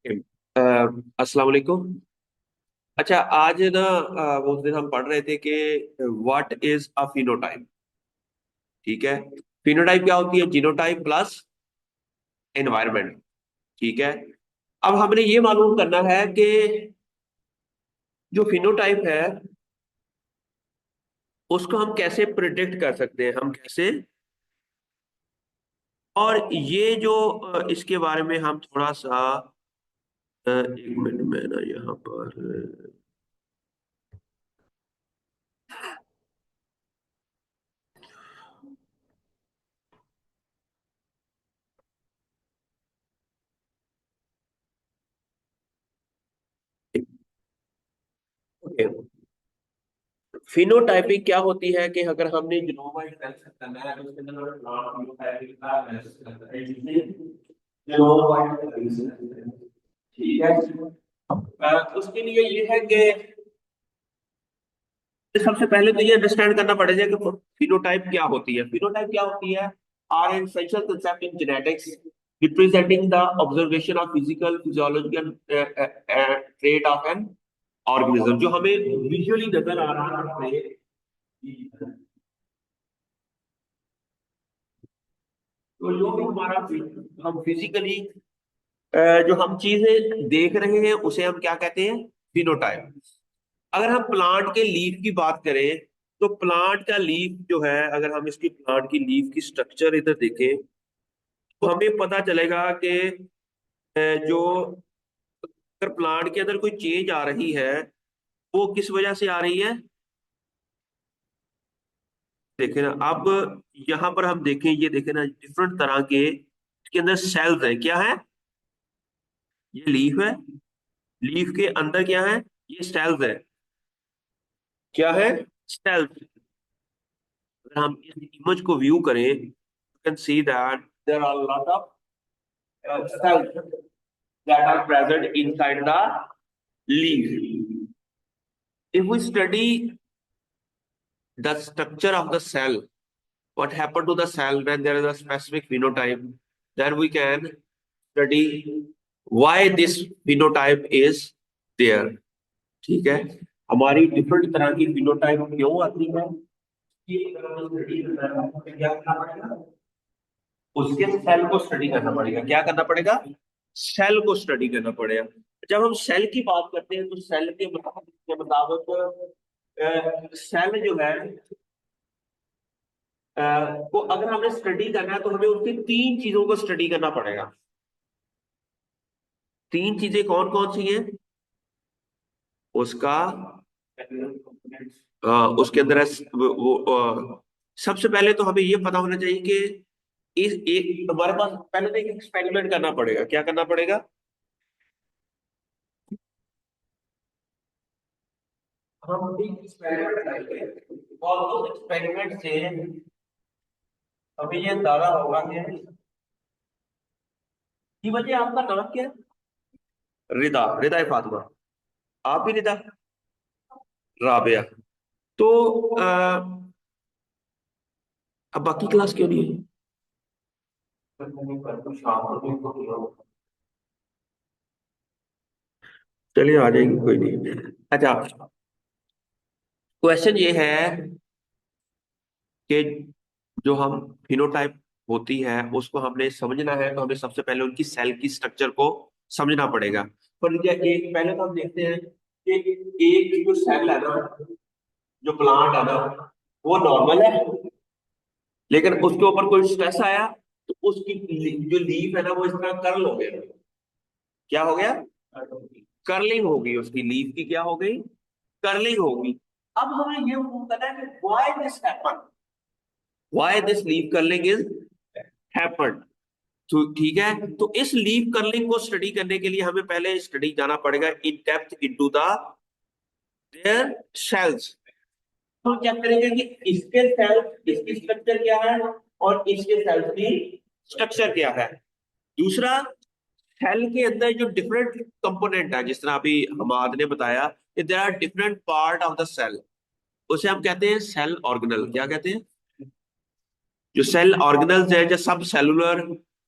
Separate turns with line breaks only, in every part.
अस्सलाम वालेकुम। अच्छा, आज ना उस दिन हम पढ़ रहे थे कि व्हाट इज अ फिनोटाइप। ठीक है। फिनोटाइप क्या होती है? Genotype plus environment. ठीक है। अब हमने ये मालूम करना है कि जो फिनोटाइप है उसको हम कैसे प्रिडिक्ट कर सकते हैं, हम कैसे। और ये जो इसके बारे में हम थोड़ा सा एक मिनट में ना यहाँ पर ओके। फिनोटाइपिंग क्या होती है कि अगर हमने जिनोम एनालिसिस करना है तो उसके अंदर हमें प्लांट फिनोटाइपिंग का एनालिसिस करना है, जिसमें जिनोम एनालिसिस। ठीक है। उसके लिए ये है कि सबसे पहले तो ये अंडरस्टैंड करना पड़ेगा कि फिनोटाइप क्या होती है। फिनोटाइप क्या होती है? Are an essential concept in genetics representing the observation of physical physiological trait of an organism, जो हमें विजुअली नजर आ रहा है। तो जो भी हमारा हम फिजिकली जो हम चीजें देख रहे हैं उसे हम क्या कहते हैं? फिनोटाइप। अगर हम प्लांट के लीफ की बात करें तो प्लांट का लीफ जो है, अगर हम इसकी प्लांट की लीफ की स्ट्रक्चर इधर देखें तो हमें पता चलेगा कि जो अगर प्लांट के अंदर कोई चेंज आ रही है वो किस वजह से आ रही है। देखें ना अब, यहाँ पर हम देखें, ये देखें ना, डिफरेंट तरह के इसके अंदर सेल्स है। क्या है? ये लीफ है। लीफ के अंदर क्या है? ये सेल्स है। क्या है? सेल्स। अगर हम इस इमेज को व्यू करें, you can see that there are lot of cells that are present inside the leaf. If we study the structure of the cell, what happened to the cell when there is a specific phenotype, then we can study why this phenotype is there. ठीक है। हमारी different तरह की phenotype क्यों आती है, ये अगर हम स्टडी करना है तो हमें क्या करना पड़ेगा? उसके सेल को स्टडी करना पड़ेगा। क्या करना पड़ेगा? सेल को स्टडी करना पड़ेगा। जब हम सेल की बात करते हैं तो सेल के मुताबिक सेल जो है को अगर हमें स्टडी करना है तो हमें उसकी तीन चीजों को स्टडी करना पड़ेगा। तीन चीजें कौन कौन सी हैं? उसका उसके अंदर है सबसे पहले तो हमें ये पता होना चाहिए कि इस एक हमारे पास पहले तो एक एक्सपेरिमेंट करना पड़ेगा। क्या करना पड़ेगा? हम एक एक्सपेरिमेंट करेंगे और उस एक्सपेरिमेंट से हमें ये अंदाजा होगा कि वजह आपका नाम क्या है? रिदा। रिदा है फातिमा। आप भी रिदा? राबिया। तो अब बाकी क्लास क्यों नहीं है? चलिए आ जाएगी, कोई नहीं। अच्छा, क्वेश्चन ये है कि जो हम फिनोटाइप होती है उसको हमने समझना है तो हमें सबसे पहले उनकी सेल की स्ट्रक्चर को समझना पड़ेगा। पर क्या एक पहले तो हम देखते हैं कि एक जो सेल है ना, जो प्लांट है ना, वो नॉर्मल है, लेकिन उसके ऊपर कोई स्ट्रेस आया तो उसकी जो लीफ है ना वो इस तरह कर्ल हो गया। क्या हो गया? कर्लिंग होगी उसकी लीफ की। क्या हो गई? कर्लिंग होगी। अब हमें ये प्रूव करना है कि why this happen, why this leaf curling is happened. तो ठीक है, तो इस लीफ कर्लिंग को स्टडी करने के लिए हमें पहले स्टडी जाना पड़ेगा in depth into the their cells. तो क्या करेंगे कि इसके सेल्स, इसकी स्ट्रक्चर क्या है और इसके सेल्स की स्ट्रक्चर क्या है। दूसरा, सेल के अंदर जो डिफरेंट कंपोनेंट है, जिस तरह अभी हमाद ने बताया कि there are different part of the cell, उसे हम कहते हैं सेल ऑर्गेनल। क्या कहते हैं? जो सेल ऑर्गेनल्स है, जो सब सेलुलर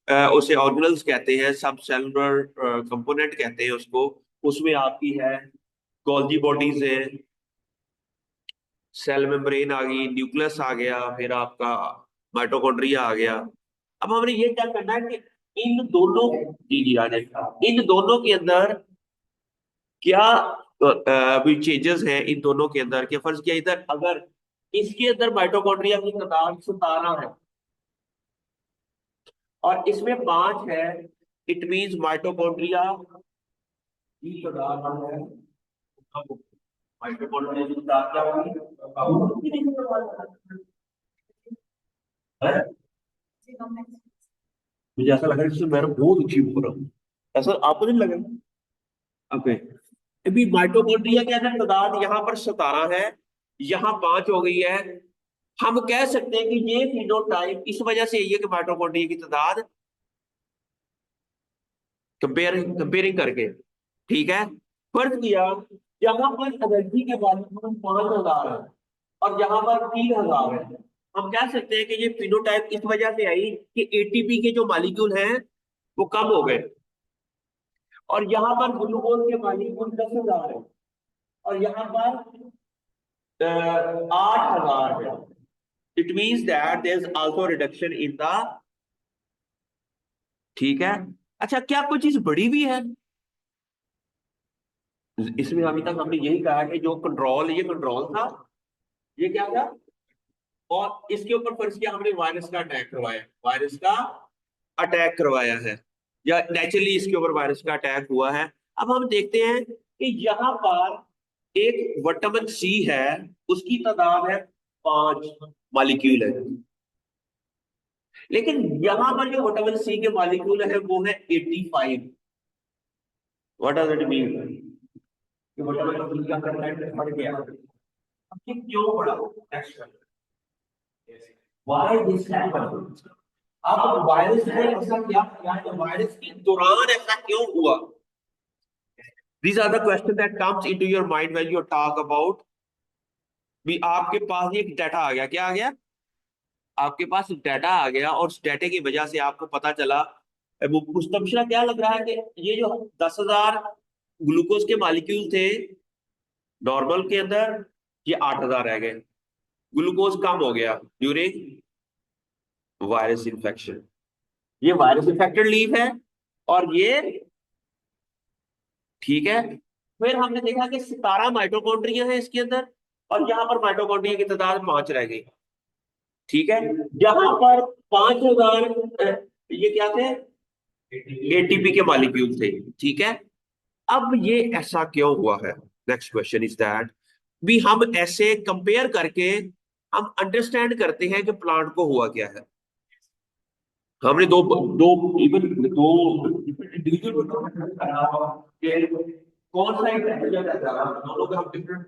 उसे ऑर्गेनल्स कहते हैं, सब सेलुलर कंपोनेंट कहते हैं उसको। उसमें आपकी है गोल्जी बॉडीज है, सेल मेम्ब्रेन आ गई, न्यूक्लियस आ गया, फिर आपका माइटोकॉन्ड्रिया आ गया। अब हमने ये क्या करना है कि इन दोनों, जी जी आ जाएगा, इन दोनों के अंदर क्या भी चेंजेस हैं इन दोनों के अंदर। के फर्ज किया इधर अगर इसके अंदर माइटोकॉन्ड्रिया की तादाद 17 है और इसमें 5 है, इट मींस माइटोकॉन्ड्रिया की तादाद है, माइटोकॉन्ड्रिया की तादाद क्या होगी है? मुझे ऐसा लग रहा है जैसे मैं बहुत ऊंची बोल रहा हूँ, ऐसा आपको नहीं लगा? ओके, अभी माइटोकॉन्ड्रिया के अंदर तादाद यहाँ पर 17 है, यहाँ 5 हो गई है। हम कह सकते हैं कि ये फिनोटाइप इस वजह से यही है कि माइटोकॉन्ड्रिया की तादाद कंपेयरिंग करके, ठीक है। फर्ज किया यहाँ पर एनर्जी के वॉल्यूम 5,000 है और यहाँ पर 3,000 है। हम कह सकते हैं कि ये फिनोटाइप इस वजह से आई कि एटीपी के जो मॉलिक्यूल हैं वो कम हो गए और यहाँ पर ग्लूकोज के मॉलिक्यूल 10,000 है और यहाँ पर 8,000 है। It means that there is also reduction in the, ठीक है। अच्छा, क्या कोई चीज बड़ी भी है इसमें? अभी तक हमने यही कहा कि जो कंट्रोल, ये कंट्रोल था, ये क्या था, और इसके ऊपर फर्ज किया हमने वायरस का अटैक करवाया, वायरस का अटैक करवाया है, या नेचुरली इसके ऊपर वायरस का अटैक हुआ है। अब हम देखते हैं कि यहाँ पर एक विटामिन सी है, उसकी तादाद है 5 मॉलिक्यूल है, लेकिन यहां पर जो विटामिन सी के मॉलिक्यूल है वो है 85। व्हाट डज इट मीन कि विटामिन सी का कंटेंट बढ़ गया? अब ये क्यों बढ़ा? Why this happened? अब वायरस ने ऐसा क्या किया, तो वायरस के दौरान ऐसा क्यों हुआ? These are the questions that comes into your mind when you talk about, भी आपके पास एक डाटा आ गया, क्या आ गया? आपके पास डाटा आ गया और उस डाटे की वजह से आपको पता चला, वो उस तमशा क्या लग रहा है कि ये जो 10,000 ग्लूकोज के मॉलिक्यूल थे नॉर्मल के अंदर, ये 8,000 रह गए, ग्लूकोज कम हो गया ड्यूरिंग वायरस इन्फेक्शन। ये वायरस इन्फेक्टेड लीफ है और ये, ठीक है। फिर हमने देखा कि 17 माइटोकॉन्ड्रिया है इसके अंदर और यहाँ पर माइटोकॉन्ड्रिया की तादाद 5 रह गई, ठीक है। यहाँ पर 5,000 ये क्या थे, एटीपी के मॉलिक्यूल थे, ठीक है। अब ये ऐसा क्यों हुआ है? नेक्स्ट क्वेश्चन इज दैट भी हम ऐसे कंपेयर करके हम अंडरस्टैंड करते हैं कि प्लांट को हुआ क्या है। हमने दो दो इवन दो इंडिविजुअल कौन सा एक दोनों का हम डिफरेंट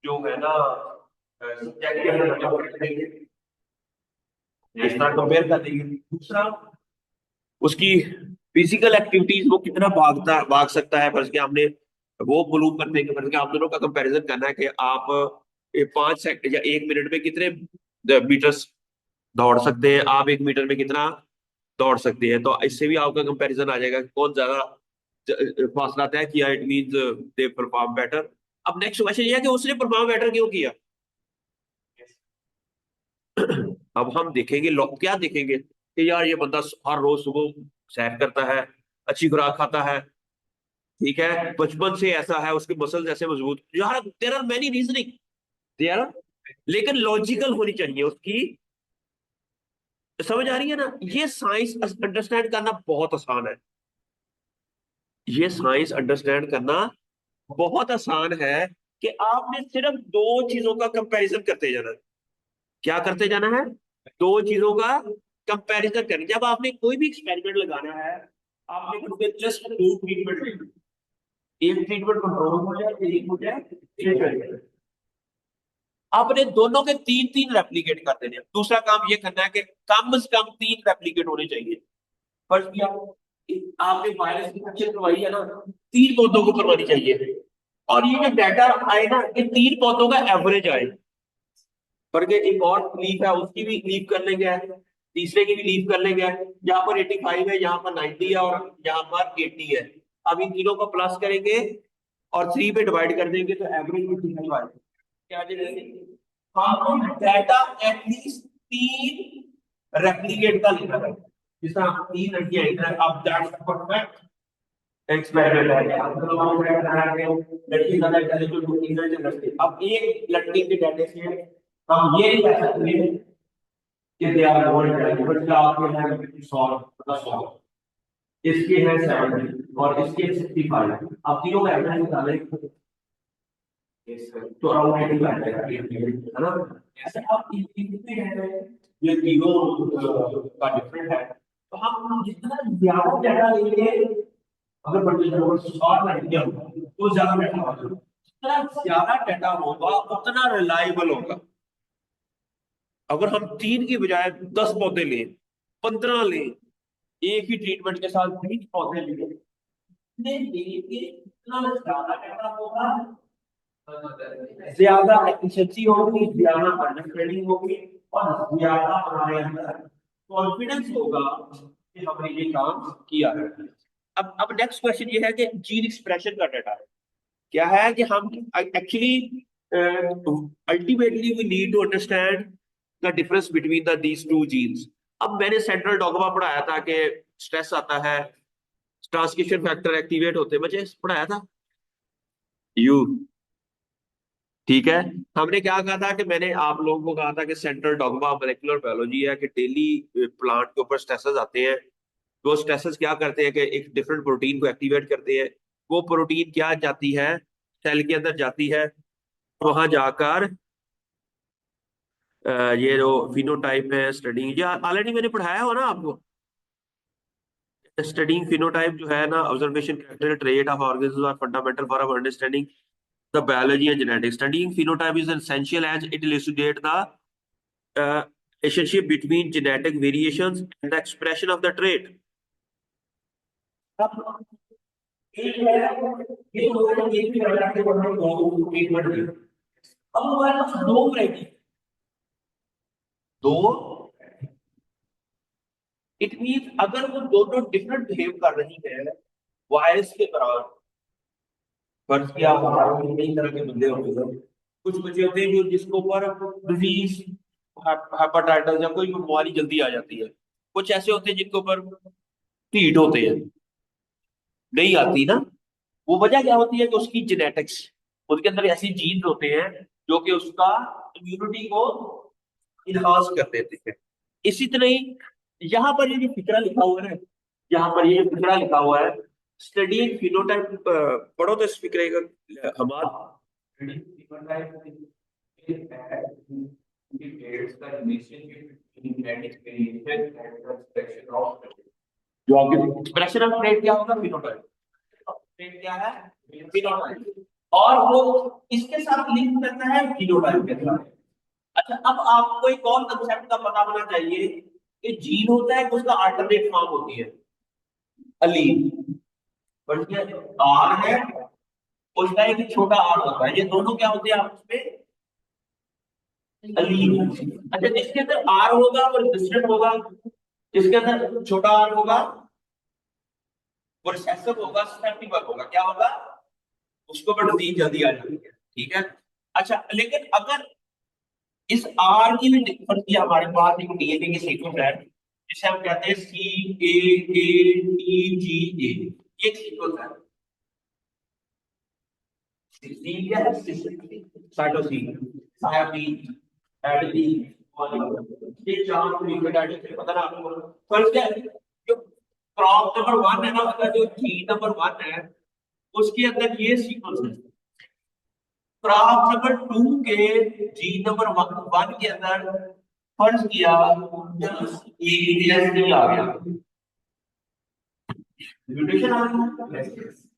जो है ना सब्जेक्ट इस तरह कंपेयर कर देंगे। दूसरा, उसकी फिजिकल एक्टिविटीज, वो कितना भाग सकता है, फर्ज के हमने वो मालूम करने के, फर्ज के आप दोनों का कंपैरिजन करना है कि आप 5 सेकंड या 1 मिनट में कितने मीटर्स दौड़ सकते हैं, आप 1 मीटर में कितना दौड़ सकते हैं। तो इससे भी आपका कंपैरिजन आ जाएगा कि कौन ज्यादा फासला तय किया, it means they perform better. अब नेक्स्ट क्वेश्चन ये है कि उसने परफॉर्म बेटर क्यों किया? अब हम देखेंगे, लोग क्या देखेंगे कि यार ये बंदा हर रोज सुबह सैर करता है, अच्छी खुराक खाता है, ठीक है, बचपन से ऐसा है, उसके मसल्स ऐसे मजबूत, यार there are many reasoning there, लेकिन लॉजिकल होनी चाहिए उसकी। समझ आ रही है ना? ये साइंस अंडरस्टैंड करना बहुत आसान है, ये साइंस अंडरस्टैंड करना बहुत आसान है कि आपने सिर्फ दो चीजों का कंपैरिजन करते जाना है। क्या करते जाना है? दो चीजों का कंपैरिजन करना। जब आपने कोई भी एक्सपेरिमेंट लगाना है, आपने जस्ट दो ट्रीटमेंट, एक ट्रीटमेंट कंट्रोल हो जाए, एक हो जाए ट्रीटमेंट, आपने दोनों के 3-3 रेप्लिकेट कर देने हैं। दूसरा काम ये करना है कि कम से कम 3 रेप्लिकेट होने चाहिए। फर्स्ट किया, आपने वायरस की इन्फेक्शन करवाई है ना, 3 पौधों को करवानी चाहिए और ये जो डाटा आए ना, ये 3 पौधों का एवरेज आए। पर के एक और लीफ है, उसकी भी लीफ कर लेंगे, तीसरे की भी लीव कर लेंगे। यहाँ पर 85 है, यहाँ पर 90 है और यहाँ पर 80 है। अब इन तीनों को प्लस करेंगे और 3 पे डिवाइड कर देंगे तो एवरेज में 55 आ जाएगा। क्या आ जाएगा? हमको डाटा एटलीस्ट 3 रेप्लिकेट का लिखा है, जिसका 3 लड़कियां इधर। अब दैट्स परफेक्ट एक्सपेरिमेंट है। अब हम क्या कर रहे हैं, लड़की का डाटा जो 2 3 है लड़के। अब एक लड़की के डाटे से हम ये नहीं कह सकते कि दे आर मोर इंटेलिजेंट, आपके हैं 100 प्लस 100, इसके हैं 70 और इसके 65। अब तीनों का एवरेज निकालें तो अराउंड 80 आ जाएगा, है ना? ऐसे आप कितने हैं ये तीनों का डिफरेंट है। तो हम जितना ज्यादा डाटा लेंगे, अगर पर्टिकुलर शॉर्ट आइडिया होगा तो ज्यादा डाटा होगा, जितना ज्यादा डाटा होगा उतना रिलायबल होगा। अगर हम 3 की बजाय 10 पौधे लें, 15 लें, एक ही ट्रीटमेंट के साथ 20 पौधे लें, इतने लेके इतना ज्यादा डाटा होगा, ज्यादा एफिशिएंसी होगी, ज्यादा अंडरस्टैंडिंग होगी और ज्यादा हमारे अंदर कॉन्फिडेंस होगा कि हमने ये काम किया है। अब नेक्स्ट क्वेश्चन ये है कि जीन एक्सप्रेशन का डाटा है क्या है कि हम actually ultimately we need to understand the difference between the these two genes. अब मैंने सेंट्रल डॉग्मा पढ़ाया था कि स्ट्रेस आता है, ट्रांसक्रिप्शन फैक्टर एक्टिवेट होते हैं, मुझे पढ़ाया था यू, ठीक है। हमने क्या कहा था कि मैंने आप लोगों को कहा था कि सेंट्रल डॉग्मा मॉलिक्यूलर बायोलॉजी है कि डेली प्लांट के ऊपर स्ट्रेसेस आते हैं। वो स्ट्रेसेस क्या करते हैं कि एक डिफरेंट प्रोटीन को एक्टिवेट करते हैं। वो प्रोटीन क्या जाती है, सेल के अंदर जाती है, वहां जाकर ये जो फिनोटाइप है स्टडिंग, ये ऑलरेडी मैंने पढ़ाया हो ना आपको। स्टडिंग फिनोटाइप जो है ना, observation character trait of organism are fundamental for understanding the biology and genetics. Studying phenotype is essential as it elucidates the relationship between genetic variations and the expression of the trait. अब एक है ये दो है, एक भी variety के word में दो एक वर्ड है। अब हमारे पास दो वैरायटी, दो, इट मींस अगर वो दोनों डिफरेंट बिहेव कर रही है वायरस के दौरान, फर्ज किया हमारे में कई तरह के बंदे होते हैं। कुछ बच्चे होते हैं जो जिसको ऊपर डिजीज, हेपेटाइटिस या कोई बीमारी जल्दी आ जाती है। कुछ ऐसे होते हैं जिनके ऊपर हीट होते हैं, नहीं आती ना। वो वजह क्या होती है कि उसकी जेनेटिक्स, उसके अंदर ऐसी जीन होते हैं जो कि उसका इम्यूनिटी को इनहांस कर देते हैं। इसी तरह ही यहाँ पर ये जो फिक्रा लिखा हुआ है, यहाँ पर ये फिक्रा लिखा हुआ है स्टडीइंग फिनोटाइप, पढ़ो तो इस फिक्रे का हमारा जो आपके एक्सप्रेशन ऑफ ट्रेट क्या होगा, फिनोटाइप। ट्रेट क्या है, फिनोटाइप, और वो इसके साथ लिंक करता है फिनोटाइप के साथ। अच्छा, अब आपको एक और कंसेप्ट का पता होना चाहिए कि जीन होता है, उसका अल्टरनेट फॉर्म होती है अलील। बढ़िया, आर है, उसका एक छोटा आर होता है, ये दोनों क्या होते हैं आपस में, अलील। अच्छा, जिसके अंदर आर होगा वो रेजिस्टेंट होगा, जिसके अंदर छोटा आर होगा वो रिसेसिव होगा, ससेप्टिबल होगा। क्या होगा, उसको पर डिजीज जल्दी आ जाती है, ठीक है। अच्छा, लेकिन अगर इस आर की भी डिफरेंस की हमारे पास एक डीएनए की सीक्वेंस है जिसे हम कहते हैं CAATGA, ये एक सीक्वेंस है। सी क्या है, साइटोसिन, थायामीन, एडेनिन, ये 4 न्यूक्लियोटाइड है, पता ना आपको। फर्स्ट क्या है, जो क्रॉस नंबर 1 है ना, मतलब जो जीन नंबर 1 है उसके अंदर ये सीक्वेंस है। क्रॉस नंबर 2 के जीन नंबर 1 के अंदर फर्ज किया ADSD आ गया, म्यूटेशन आ गया,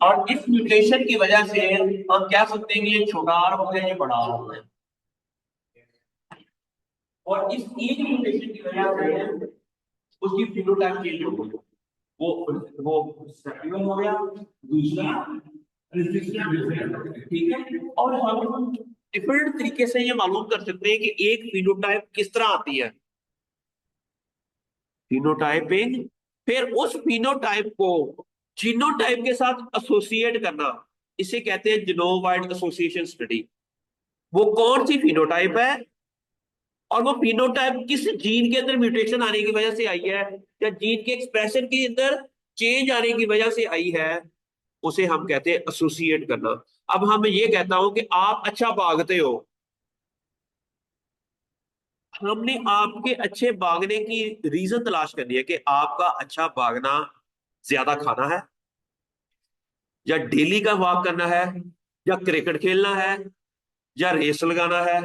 और इस म्यूटेशन की वजह से हम कह सकते हैं कि ये छोटा आर हो गया, ये बड़ा आर हो गया। और इस एक म्यूटेशन की वजह से उसकी फिनोटाइप चेंज हो गई, वो सेक्टिवल हो गया, दूसरा रेजिस्टेंट, ठीक है। और हम डिफरेंट तरीके से ये मालूम कर सकते हैं कि एक फिनोटाइप किस तरह आती है। फिनोटाइपिंग, फिर उस फिनोटाइप को जीनोटाइप के साथ एसोसिएट करना, इसे कहते हैं जीनोम वाइड एसोसिएशन स्टडी। वो कौन सी फिनोटाइप है और वो फिनोटाइप किस जीन के अंदर म्यूटेशन आने की वजह से आई है, या जीन के एक्सप्रेशन के अंदर चेंज आने की वजह से आई है, उसे हम कहते हैं एसोसिएट करना। अब हम ये कहता हूं कि आप अच्छा भागते हो, हमने आपके अच्छे भागने की रीजन तलाश करनी है कि आपका अच्छा भागना ज्यादा खाना है, या डेली का वॉक करना है, या क्रिकेट खेलना है, या रेस लगाना है,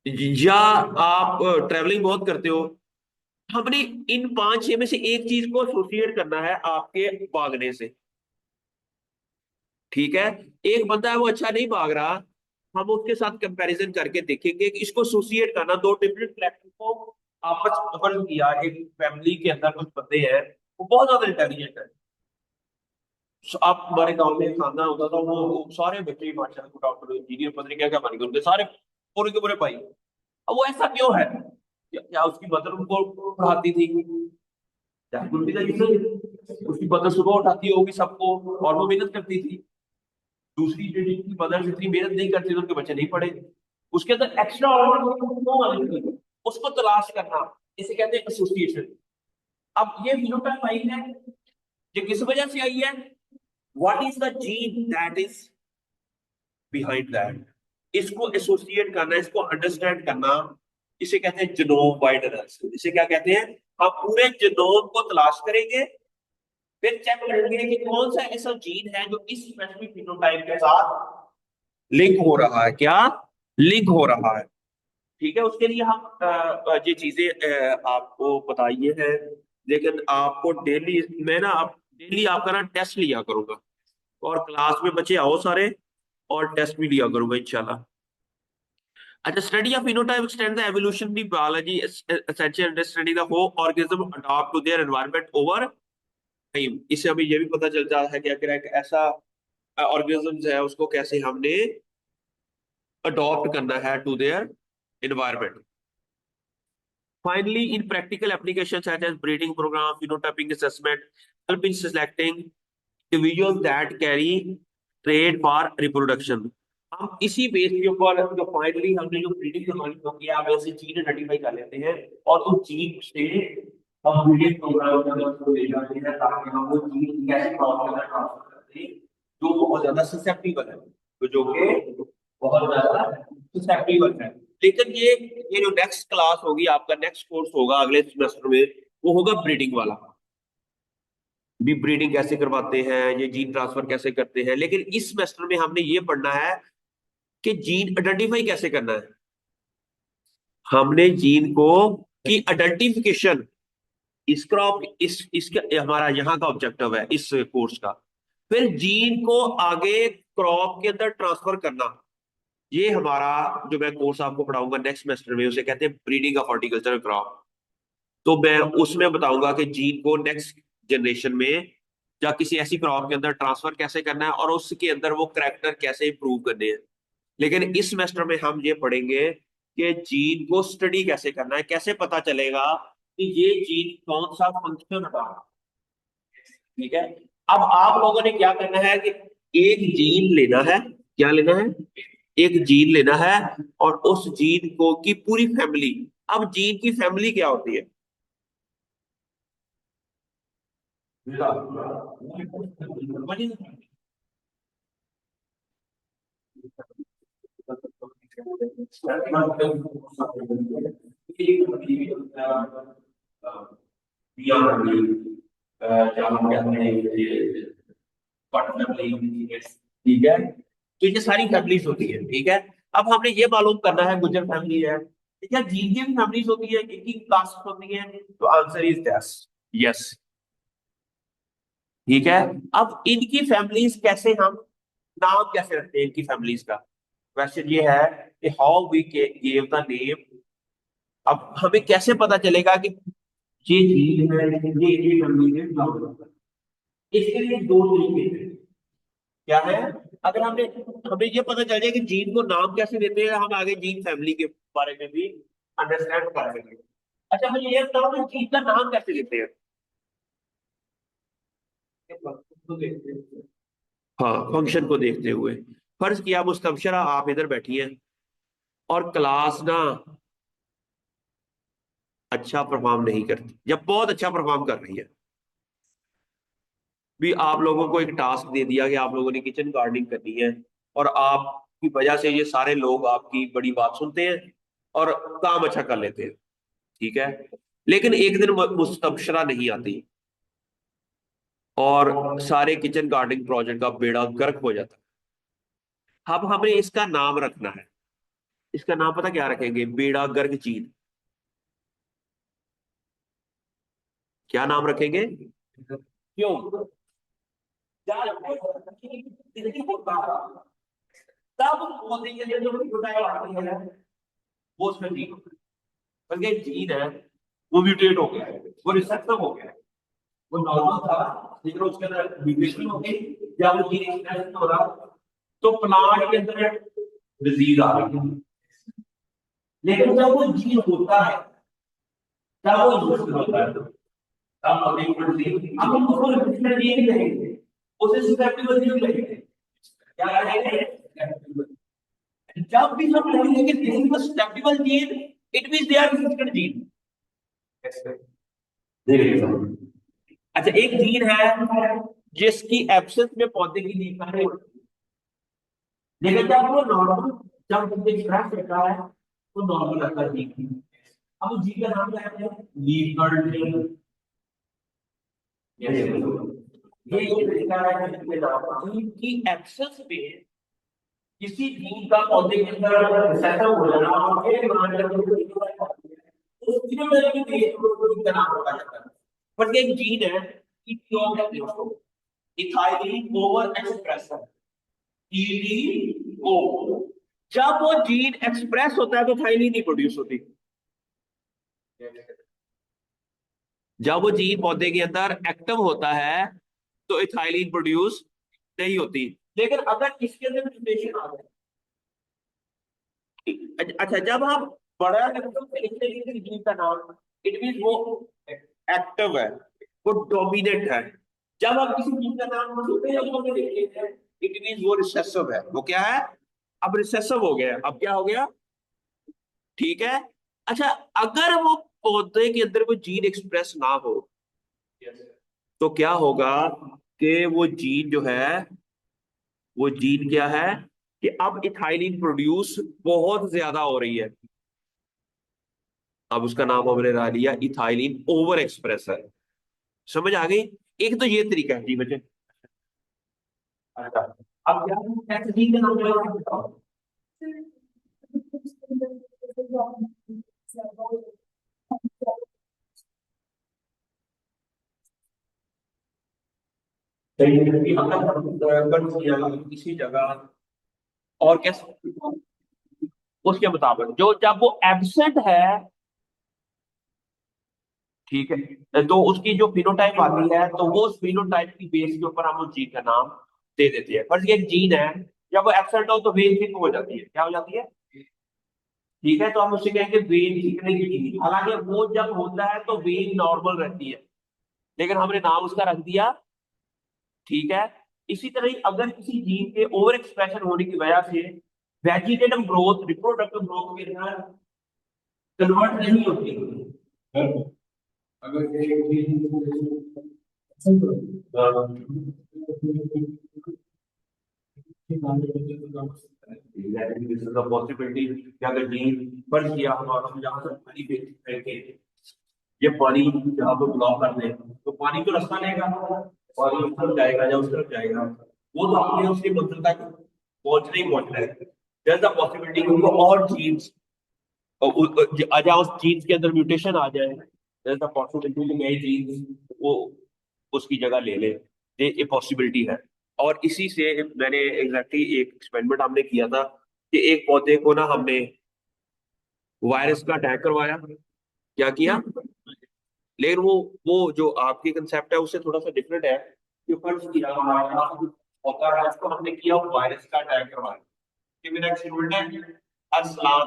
या आप ट्रेवलिंग बहुत करते हो। हमने इन पांच छह में से एक चीज को एसोसिएट करना है आपके भागने से। ठीक है, एक बंदा है वो अच्छा नहीं भाग रहा, हम उसके साथ कंपैरिजन करके देखेंगे कि इसको एसोसिएट करना, दो डिफरेंट फैक्टर को आपस में फर्क किया। एक फैमिली के अंदर कुछ बंदे हैं वो बहुत ज्यादा इंटेलिजेंट है, आप हमारे गांव में एक खानदान होता था, वो सारे बच्चे माशाल्लाह डॉक्टर इंजीनियर पता नहीं क्या क्या बन गए उनके सारे, पूरे के पूरे भाई। अब वो ऐसा क्यों है? क्या उसकी मदर उनको पढ़ाती थी? क्या कुछ भी रीजन, उसकी मदर सुबह उठाती होगी सबको और वो मेहनत करती थी। दूसरी जो जिनकी मदर इतनी मेहनत नहीं करती तो उनके बच्चे नहीं पढ़े। उसके अंदर एक्स्ट्रा ऑर्डिनरी उसको तलाश करना, इसे कहते हैं एसोसिएशन। अब ये फिनोटाइप आई है, ये किस वजह से आई है? What is the gene that is behind that, इसको एसोसिएट करना, इसको अंडरस्टैंड करना, इसे कहते हैं जीनोम वाइड एनालिसिस। इसे क्या कहते हैं? हम पूरे जीनोम को तलाश करेंगे, फिर चेक करेंगे कि कौन सा ऐसा जीन है जो इस स्पेसिफिक फिनोटाइप के साथ लिंक हो रहा है, क्या लिंक हो रहा है। ठीक है, उसके लिए हम ये चीजें आपको बताइए हैं, लेकिन आपको डेली, मैं ना आप डेली आपका ना टेस्ट लिया करूंगा, और क्लास में बच्चे आओ सारे, और टेस्ट भी लिया करूंगा इंशाल्लाह। अच्छा, study of phenotype extend the evolutionary biology essential understanding the how organism adopt to their environment over time. इससे हमें ये भी पता चलता है कि अगर एक ऐसा ऑर्गेनिज्म है उसको कैसे हमने अडॉप्ट करना है to their environment. Finally, in practical applications such as breeding program, phenotyping assessment, help in selecting individuals that carry trait for reproduction. हम इसी बेस के ऊपर जो फाइनली हमने जो ब्रीडिंग करवानी होगी, आप ऐसे जीन आइडेंटिफाई कर लेते हैं, और उस जीन से हम ब्रीडिंग प्रोग्राम के अंदर उसको ले जाते हैं, ताकि हम वो जीन कैसे क्रॉस के अंदर ट्रांसफर करते हैं जो बहुत ज्यादा ससेप्टिबल है, तो जो कि बहुत ज्यादा ससेप्टिबल है। लेकिन ये जो नेक्स्ट क्लास होगी, आपका नेक्स्ट कोर्स होगा अगले सेमेस्टर में, वो होगा ब्रीडिंग वाला। भी ब्रीडिंग कैसे करवाते हैं, ये जीन ट्रांसफर कैसे करते हैं, लेकिन इस सेमेस्टर में हमने ये पढ़ना है कि जीन आइडेंटिफाई कैसे करना है। हमने जीन को की आइडेंटिफिकेशन, इस क्रॉप इसका हमारा यहाँ का ऑब्जेक्टिव है इस कोर्स का। फिर जीन को आगे क्रॉप के अंदर ट्रांसफर करना, ये हमारा जो मैं कोर्स आपको पढ़ाऊंगा नेक्स्ट सेमेस्टर में, उसे कहते हैं ब्रीडिंग ऑफ हॉर्टिकल्चर क्रॉप। तो मैं उसमें बताऊंगा कि जीन को नेक्स्ट जनरेशन में या किसी ऐसी क्रॉप के अंदर ट्रांसफर कैसे करना है, और उसके अंदर वो करेक्टर कैसे इंप्रूव करने हैं। लेकिन इस सेमेस्टर में हम ये पढ़ेंगे कि जीन को स्टडी कैसे करना है, कैसे पता चलेगा कि ये जीन कौन सा फंक्शन रहा है। ठीक है, अब आप लोगों ने क्या करना है कि एक जीन लेना है, क्या लेना है? एक जीन लेना है, और उस जीन को की पूरी फैमिली। अब जीन की फैमिली क्या होती है? ठीक है, तो ये सारी फैमिलीज होती है। ठीक है, अब हमने ये मालूम करना है गुजर फैमिली है, क्या जीन की भी फैमिलीज होती है, इनकी कास्ट होती है? तो आंसर इज यस, यस। ठीक है, अब इनकी फैमिलीज कैसे हम नाम कैसे रखते हैं इनकी फैमिलीज का? क्वेश्चन ये है कि how we give the name. अब हमें कैसे पता चलेगा कि ये जीन है, ये फैमिली है, इसके लिए दो तरीके हैं। क्या है? अगर हमने हमें ये पता चल जाए कि जीन को नाम कैसे देते हैं, हम आगे जीन फैमिली के बारे में भी अंडरस्टैंड कर सकेंगे। अच्छा मुझे ये बताओ कि चीज का नाम कैसे लेते हैं? हाँ, फंक्शन को देखते हुए। फर्ज किया मुस्तबशरा आप इधर बैठी हैं और क्लास ना अच्छा परफॉर्म नहीं करती, जब बहुत अच्छा परफॉर्म कर रही है, भी आप लोगों को एक टास्क दे दिया कि आप लोगों ने किचन गार्डनिंग करनी है, और आपकी वजह से ये सारे लोग आपकी बड़ी बात सुनते हैं और काम अच्छा कर लेते हैं, ठीक है। लेकिन एक दिन मुस्तबशरा नहीं आती और सारे किचन गार्डनिंग प्रोजेक्ट का बेड़ा गर्क हो जाता है। अब हमें इसका नाम रखना है। इसका नाम पता क्या रखेंगे? बेड़ा गर्क चीन। क्या नाम रखेंगे? क्यों? तब बोलेंगे जो वो उसमें जीन, बल्कि जीन है वो म्यूटेट हो गया है, वो रिसेप्टर हो गया है। वो नॉर्मल था, लेकिन उसके अंदर म्यूटेशन हो गई, या वो जीन एक्सप्रेस हो रहा, तो प्लांट के अंदर डिजीज आ रही है। लेकिन जब वो जीन होता है तब वो यूज होता है, तब अब हम उसको रिसेप्टर जीन नहीं कहेंगे, उसे ससेप्टेबल जीन कहेंगे। क्या कहेंगे? जब भी हम कहेंगे कि this is susceptible gene, it means they are receptor gene. अच्छा, एक जीन है जिसकी एब्सेंस में पौधे की लीफ नहीं होती, लेकिन जब वो नॉर्मल, जब पौधे एक्सप्रेस करता है तो नॉर्मल आता है जीन। अब उस जीन का नाम क्या है? Leaf curl gene. ये एक तरीका है जिसके नाम जीन की एब्सेंस में किसी जीन का पौधे के अंदर सेटअप हो जाना और फिर मान लो उस तीनों तरह की क्रिएशन को जीन का नाम रखा जाता है। पर एक जीन है कि क्यों कहते हैं उसको? Ethylene over expression, EDO. जब वो जीन एक्सप्रेस होता है तो थाइलिन नहीं प्रोड्यूस होती। जब वो जीन पौधे के अंदर एक्टिव होता है तो इथाइलिन प्रोड्यूस नहीं होती। लेकिन अगर इसके अंदर म्यूटेशन आ जाए, अच्छा जब हम बड़ा लेवल पे लिखते हैं किसी जीन का नाम, इट मीन वो एक्टिव है, वो डोमिनेंट है। जब हम किसी जीन का नाम छोटे शब्दों में लिखते हैं, इट मीन वो रिसेसिव है। वो क्या है? अब रिसेसिव हो गया। अब क्या हो गया? ठीक है। अच्छा, अगर वो पौधे के अंदर कोई जीन एक्सप्रेस ना हो तो क्या होगा? कि वो जीन जो है, वो जीन क्या है कि अब इथाइलिन प्रोड्यूस बहुत ज्यादा हो रही है। अब उसका नाम हमने ला लिया इथाइलिन ओवर एक्सप्रेसर। समझ आ गई? एक तो ये तरीका है जी बच्चे। अच्छा, अब क्या ऐसे जीन का नाम क्या होगा? किसी जगह और कैसे उसके मुताबिक जो जब वो एब्सेंट है, ठीक है, तो उसकी जो फिनोटाइप आती है तो वो उस फिनोटाइप की बेस के ऊपर हम उस जीन का नाम दे देते हैं। फर्ज एक जीन है, जब वो एब्सेंट हो तो वेन थिक हो जाती है। क्या हो जाती है? ठीक है, तो हम उसे कहेंगे वेन थिकनिंग जीन। हालांकि वो जब होता है तो वेन नॉर्मल रहती है, लेकिन हमने नाम उसका रख दिया, ठीक है। इसी तरह ही अगर किसी जीन के ओवर एक्सप्रेशन होने की वजह से वेजिटेटिव ग्रोथ, रिप्रोडक्टिव ग्रोथ के अंदर कन्वर्ट नहीं होती, अगर पॉसिबिलिटी कि अगर जीन पर किया हमारा, हम जहां से पानी फेंके, ये पानी जहां पर ब्लॉक कर दे तो पानी तो रास्ता लेगा, पानी उस तरफ जाएगा या उस तरफ जाएगा, वो तो आपने उसकी मंजिल तक पहुंचना ही पहुंचना है। there's a possibility कि उनको और जीन्स, जहाँ उस जीन्स के अंदर म्यूटेशन आ जाए, there's a possibility कि नए जीन्स वो उसकी जगह ले ले। ये पॉसिबिलिटी है। और इसी से मैंने एग्जैक्टली एक एक्सपेरिमेंट हमने किया था कि एक पौधे को ना हमने वायरस का अटैक करवाया। क्या किया? लेकिन वो जो आपकी कंसेप्ट है उससे थोड़ा सा डिफरेंट है कि फर्ज किया हमारा होता है उसको हमने किया वायरस का अटैक करवाया कि मेरा एक्सपेरिमेंट है। अस्सलाम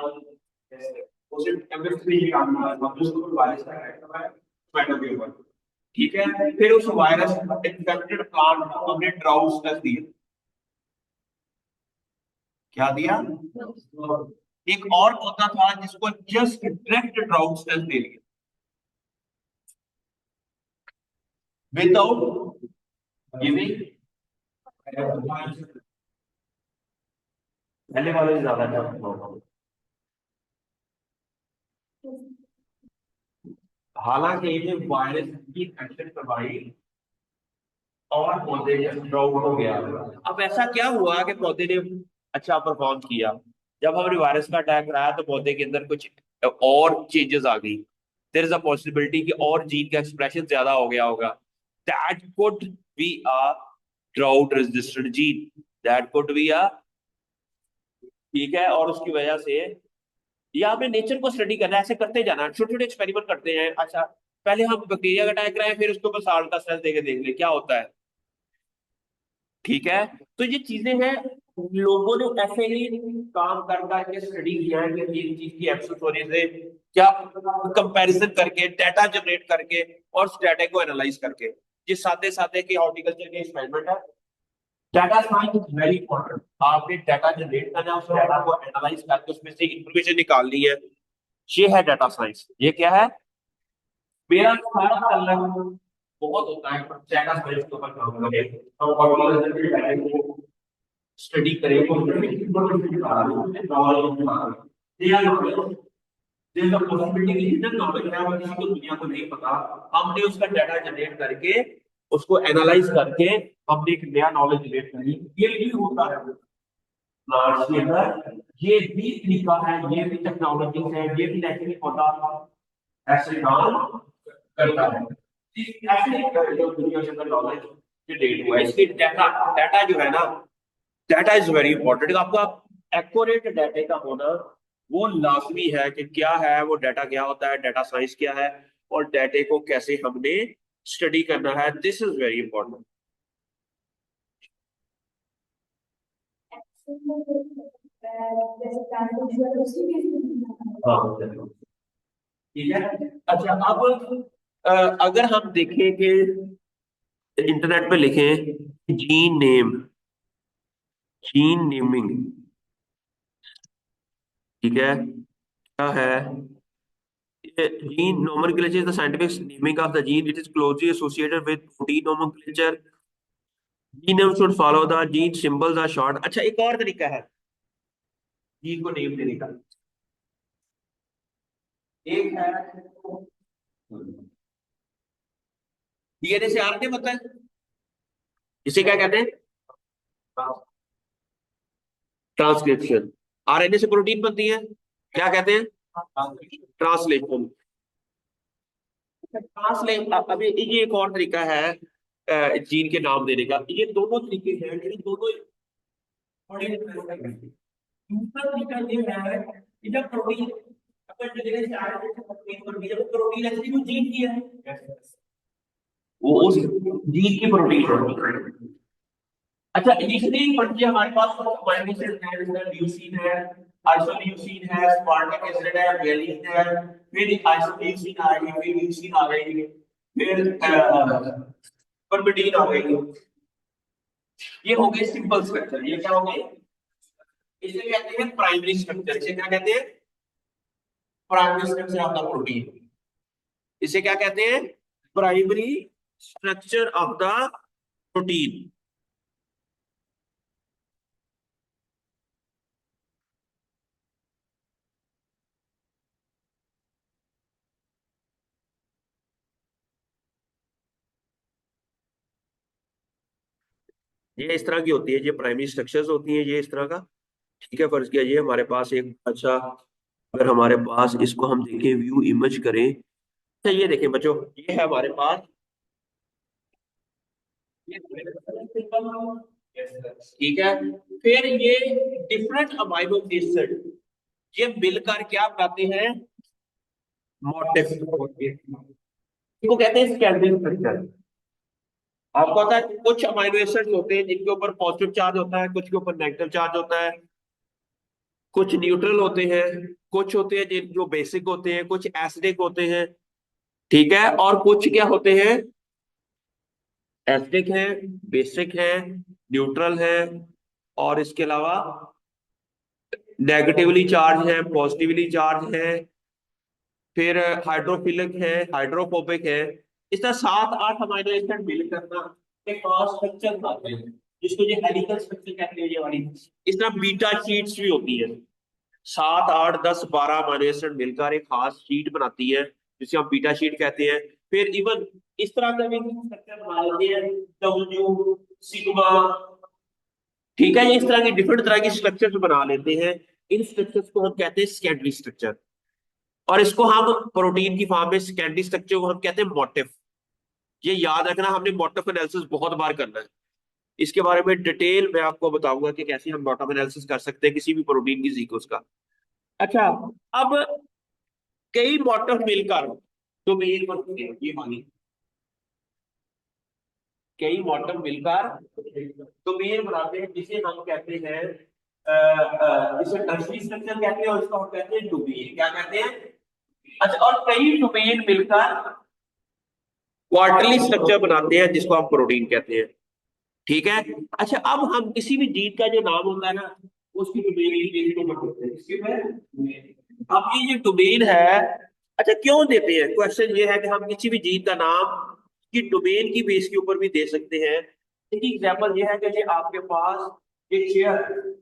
वो सिर्फ केमिस्ट्री ही काम कर रहा था, उसको वायरस का अटैक हुआ है टोमेटो के ऊपर। ठीक है, फिर उस वायरस इन्फेक्टेड प्लांट को हमने ड्राउट टेस्ट दिया। क्या दिया? एक और पौधा था जिसको जस्ट डायरेक्ट ड्राउट टेस्ट दे दिया, विदाउट गिविंग। पहले वाले से ज्यादा टफ होगा। हालांकि ये वायरस की इन्फेक्शन करवाई और पौधे ड्राउट हो गया। अब ऐसा क्या हुआ कि पौधे ने अच्छा परफॉर्म किया, जब हमने वायरस का अटैक कराया तो पौधे के अंदर कुछ और चेंजेस आ गई। देयर इज अ पॉसिबिलिटी कि और जीन का एक्सप्रेशन ज्यादा हो गया होगा। That could be a drought resistant gene, that could be a, ठीक है, और उसकी वजह से या हमें नेचर को स्टडी करना है, ऐसे करते जाना, छोटे छोटे एक्सपेरिमेंट करते हैं। अच्छा, पहले हम बैक्टीरिया का अटैक कराएं, फिर उसके ऊपर साल्ट का सेल देके देख ले क्या होता है। ठीक है, तो ये चीजें हैं, लोगों ने ऐसे ही काम कर करके स्टडी किया है कि एक चीज की एब्सोल्यूट से क्या कंपैरिजन करके, डाटा जनरेट करके और उस डाटा को एनालाइज करके। ये सादे सादे की हॉर्टिकल्चर के एक्सपेरिमेंट है। Data science is very important. आपने डाटा जनरेट करना है, उस डाटा को एनालाइज करके उसमें से इंफॉर्मेशन निकालनी है। ये है डाटा साइंस। ये क्या है? मेरा सारा कलर बहुत होता है, पर डाटा साइंस के ऊपर काम करें, हम हॉर्टिकल्चर के डाटा को स्टडी करें, तो नॉलेज है वो किसी को दुनिया को नहीं पता। हमने उसका डाटा जनरेट करके उसको एनालाइज करके हमने एक नया नॉलेज जनरेट करी। ये भी होता है प्लांट्स के अंदर, ये भी तरीका है, ये भी टेक्नोलॉजी है, ये भी नेचुरली पौधा ऐसे काम करता है। ऐसे जो दुनिया के अंदर नॉलेज जनरेट हुआ है, इसकी डाटा, डाटा जो है ना, डाटा इज वेरी इंपॉर्टेंट। आपका एक्यूरेट डाटा का होना वो लाजमी है कि क्या है वो डाटा, क्या होता है डाटा साइंस, क्या है और डाटे को कैसे हमने स्टडी करना है, दिस इज वेरी इंपॉर्टेंट। हाँ ठीक है। अच्छा, अब अगर हम देखें कि इंटरनेट पे लिखें जीन नेम, जीन नेमिंग, ठीक है, क्या है? Gene nomenclature is the scientific naming of the gene. It is closely associated with protein nomenclature. Gene name should follow the gene symbols are short. अच्छा, एक और तरीका है जीन को नेम देने का। एक है डीएनए से आरएनए बनता है, इसे क्या कहते हैं? ट्रांसक्रिप्शन। आरएनए से प्रोटीन बनती है, क्या कहते हैं? ट्रांसलेशन। ट्रांसलेट, अभी ये एक और तरीका है जीन के नाम देने का। ये दोनों तरीके हैं, ये दोनों बड़े इंटरेस्टिंग हैं। दूसरा तरीका ये है कि जब प्रोटीन अगर डीएनए से आरएनए से प्रोटीन बन गई, जब प्रोटीन एक्चुअली वो जीन की है, वो उस जीन की प्रोटीन है। अच्छा, इनिशियली पढ़िए हमारे पास अमीनो एसिड है, जैसे ल्यूसीन है, आइसोल्यूसीन है, स्पार्टिक एसिड है, वेलिन है, फिर आइसोल्यूसीन आ गई, फिर ल्यूसीन आ गई, फिर परबिडीन आ गई। ये हो गए सिंपल स्ट्रक्चर। ये क्या हो गए? इसे कहते हैं प्राइमरी स्ट्रक्चर। इसे क्या कहते हैं? Primary structure of the protein. इसे क्या कहते हैं? Primary structure of the protein. ये इस तरह की होती है, ये प्राइमरी स्ट्रक्चर्स होती हैं, ये इस तरह का। ठीक है, फर्ज किया ये हमारे पास एक अच्छा, अगर हमारे पास इसको हम देखें, व्यू इमेज करें, तो ये देखें बच्चों, ये है हमारे पास, ठीक है। फिर ये डिफरेंट अमाइनो एसिड ये मिलकर क्या बनाते हैं? मोटिफ। इसको कहते हैं स्केलेटल स्ट्रक्चर। आपको पता है कुछ अमाइनो एसिड्स होते हैं जिनके ऊपर पॉजिटिव चार्ज होता है, कुछ के ऊपर नेगेटिव चार्ज होता है, कुछ न्यूट्रल होते हैं, कुछ होते हैं जो बेसिक होते हैं, कुछ एसिडिक होते हैं, ठीक है, और कुछ क्या होते हैं, एसिडिक है, बेसिक है, न्यूट्रल है, और इसके अलावा नेगेटिवली चार्ज है, पॉजिटिवली चार्ज है, फिर हाइड्रोफिलिक है, हाइड्रोफोबिक है। इस तरह 7-8 अमीनो एसिड मिलकर ना एक और स्ट्रक्चर बनाते हैं, जिसको ये हेलिकल स्ट्रक्चर कहते हैं, ये वाली। इस तरह बीटा शीट्स भी होती है, 7, 8, 10, 12 अमीनो एसिड मिलकर एक खास शीट बनाती है, जिसे हम बीटा शीट कहते हैं। फिर इवन इस तरह का भी स्ट्रक्चर बना लेते हैं, डब्ल्यू, सिग्मा, ठीक है, इस तरह की डिफरेंट तरह की स्ट्रक्चर्स बना लेते हैं। इन स्ट्रक्चर्स को हम कहते हैं सेकेंडरी स्ट्रक्चर, और इसको हम प्रोटीन की फॉर्म में सेकेंडरी स्ट्रक्चर को हम कहते हैं मोटिफ। ये याद रखना, हमने मोटिफ एनालिसिस बहुत बार करना है। इसके बारे में डिटेल मैं आपको बताऊंगा कि कैसे हम मोटिफ एनालिसिस कर सकते हैं किसी भी प्रोटीन की सीक्वेंस का। अच्छा, अब कई मोटिफ मिलकर डोमेन बनते हैं, ये मानिए कई मोटिफ मिलकर डोमेन बनाते हैं, जिसे हम कहते हैं जिसे टर्सरी स्ट्रक्चर कहते हैं, और इसको हम कहते हैं डोमेन। क्या कहते हैं? अच्छा, और कई डोमेन मिलकर क्वार्टरली स्ट्रक्चर बनाते हैं, जिसको हम प्रोटीन कहते हैं, ठीक है। अच्छा, अब हम किसी भी जीन का जो नाम होता है ना, उसकी डोमेन की बेस को करते हैं, इसके में अब ये जो डोमेन है, अच्छा क्यों देते हैं, क्वेश्चन ये है कि हम किसी भी जीन का नाम की डोमेन की बेस के ऊपर भी दे सकते हैं। एक एग्जांपल ये है कि ये आपके पास एक चेयर,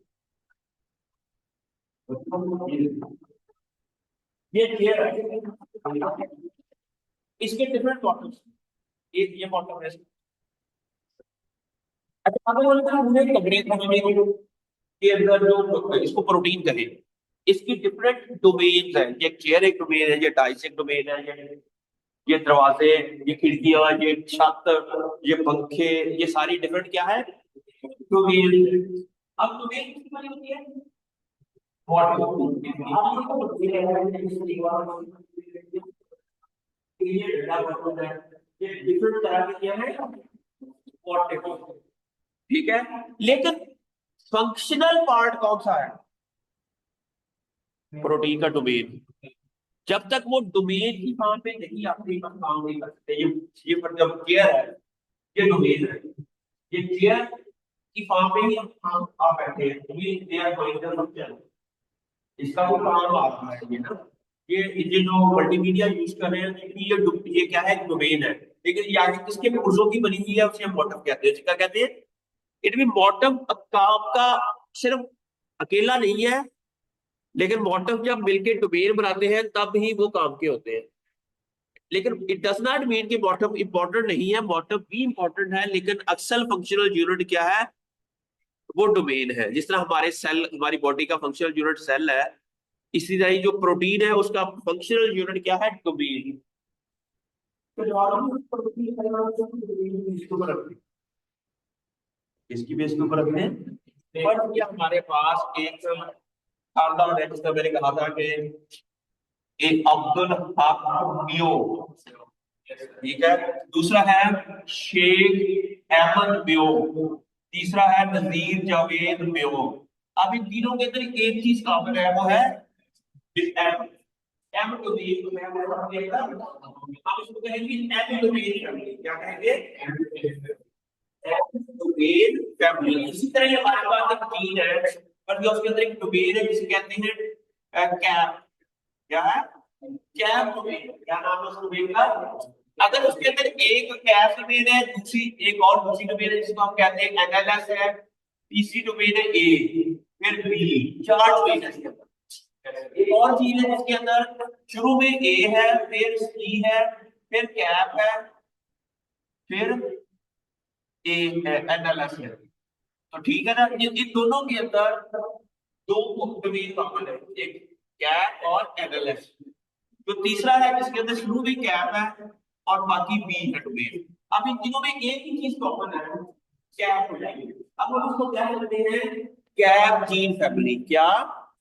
ये चेयर है, इसके डिफरेंट बॉटम्स, एक ये बॉटम है। अच्छा, अगर बोलते हैं मुझे कमरे के अंदर जो इसको प्रोटीन कहे, इसकी डिफरेंट डोमेन्स हैं, ये चेयर एक डोमेन है, ये टाइल्स एक डोमेन है, ये दरवाजे, ये खिड़कियां, ये छत, ये पंखे, ये सारी डिफरेंट क्या है, डोमेन। अब डोमेन किसकी बनी होती है? ये डिफरेंट तरह के क्या है, ठीक है। लेकिन फंक्शनल पार्ट कौन सा है प्रोटीन का? डोमेन। जब तक वो डोमेन की फॉर्म पे नहीं आते, हम काम नहीं कर सकते। ये पर जब चेयर है, ये डोमेन है, ये चेयर की फॉर्म पे ही हम आ बैठे हैं, ये आर गोइंग टू फंक्शन, इसका वो काम आ रहा है, ये ना, ये जो मल्टीमीडिया यूज कर रहे हैं, देखिए ये क्या है, डोमेन है। लेकिन ये आगे किसके पुर्जों की बनी हुई है, उसे हम बॉटम कहते हैं, क्या कहते हैं? इट मीन बॉटम काम का सिर्फ अकेला नहीं है, लेकिन बॉटम जब मिलके डोमेन बनाते हैं तब ही वो काम के होते हैं। लेकिन इट डज नॉट मीन कि बॉटम इंपॉर्टेंट नहीं है, बॉटम भी इंपॉर्टेंट है, लेकिन अक्सर फंक्शनल यूनिट क्या है, वो डोमेन है। जिस तरह हमारे सेल, हमारी बॉडी का फंक्शनल यूनिट सेल है, इसी तरह जो प्रोटीन है उसका फंक्शनल यूनिट क्या है, डोमेन। इसकी बेस के ऊपर रखते हैं, पर ये हमारे पास एक खानदान है, जिसका मैंने कहा था कि एक अब्दुल हक मियो, ठीक है, दूसरा है शेख अहमद मियो, तीसरा है नजीर जावेद मियो। अब इन तीनों के अंदर एक चीज कॉमन है, वो है एम। एम डोमेन जो है वो अपने अंदर, हम इसको कहेंगे एम डोमेन फैमिली। क्या कहेंगे? M domain family. इसी तरह ये हमारे पास एक जीन है, पर जो उसके अंदर एक डोमेन है जिसे कहते हैं कैप। क्या है? Cap domain. क्या नाम है उस डोमेन का? अगर उसके अंदर एक कैप डोमेन है, दूसरी एक और दूसरी डोमेन है जिसको हम कहते हैं एनएलएस है, तीसरी डोमेन है ए, फिर बी, चार डोमेन है इसके अंदर। एक और चीज है जिसके अंदर शुरू में ए है, फिर सी है, फिर कैप है, फिर ए एनएलएस है। तो ठीक है ना, ये इन दोनों के अंदर दो डोमेन कॉमन है, एक कैप और एनएलएस। जो तीसरा है जिसके अंदर शुरू में कैप है और बाकी बी है डोमेन। अब इन तीनों में एक ही चीज कॉमन है, कैप हो जाएगी। अब हम उसको क्या कहते हैं? Cap gene family. क्या?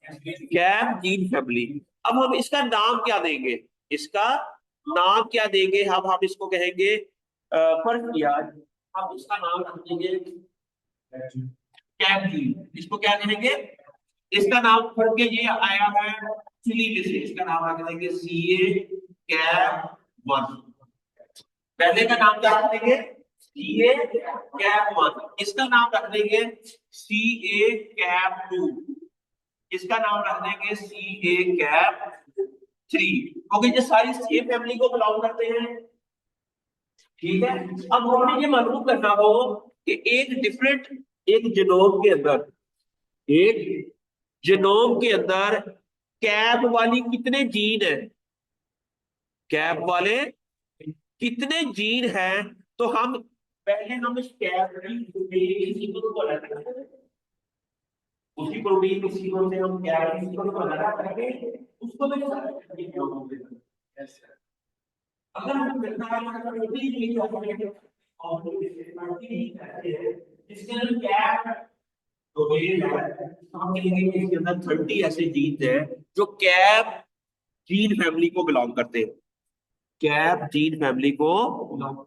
Cap gene family. अब हम इसका नाम क्या देंगे? इसका नाम क्या देंगे? हम इसको कहेंगे फर्स्ट यार, हम इसका नाम रख देंगे कैप जीन। इसको क्या कहेंगे? इसका नाम पढ़ के ये आया है चिली में से, इसका नाम रख देंगे CA कैप 1। पहले का नाम क्या रख देंगे? CA cap 1। इसका नाम रख देंगे CA कैप 2। इसका नाम रख देंगे CA कैप 3। क्योंकि ये सारी सेम फैमिली को बिलोंग करते हैं। ठीक है, अब हमें ये मालूम करना हो कि एक जीनोम के अंदर, एक जीनोम के अंदर कैप वाली कितने जीन है, कैप वाले कितने जीन हैं। तो हम पहले हम इस कैप की सीक्वेंस को अलग करेंगे, उसी प्रोटीन की सीक्वेंस से हम कैप की सीक्वेंस को अलग करेंगे, उसको भी अगर हम करना है तो प्रोटीन की जो और प्रोटीन कहते हैं जिसके अंदर कैप प्रोटीन है, हम कहेंगे कि इसके अंदर 30 ऐसे जीन हैं जो कैप जीन फैमिली को बिलोंग करते हैं, कैप जीन फैमिली को belong।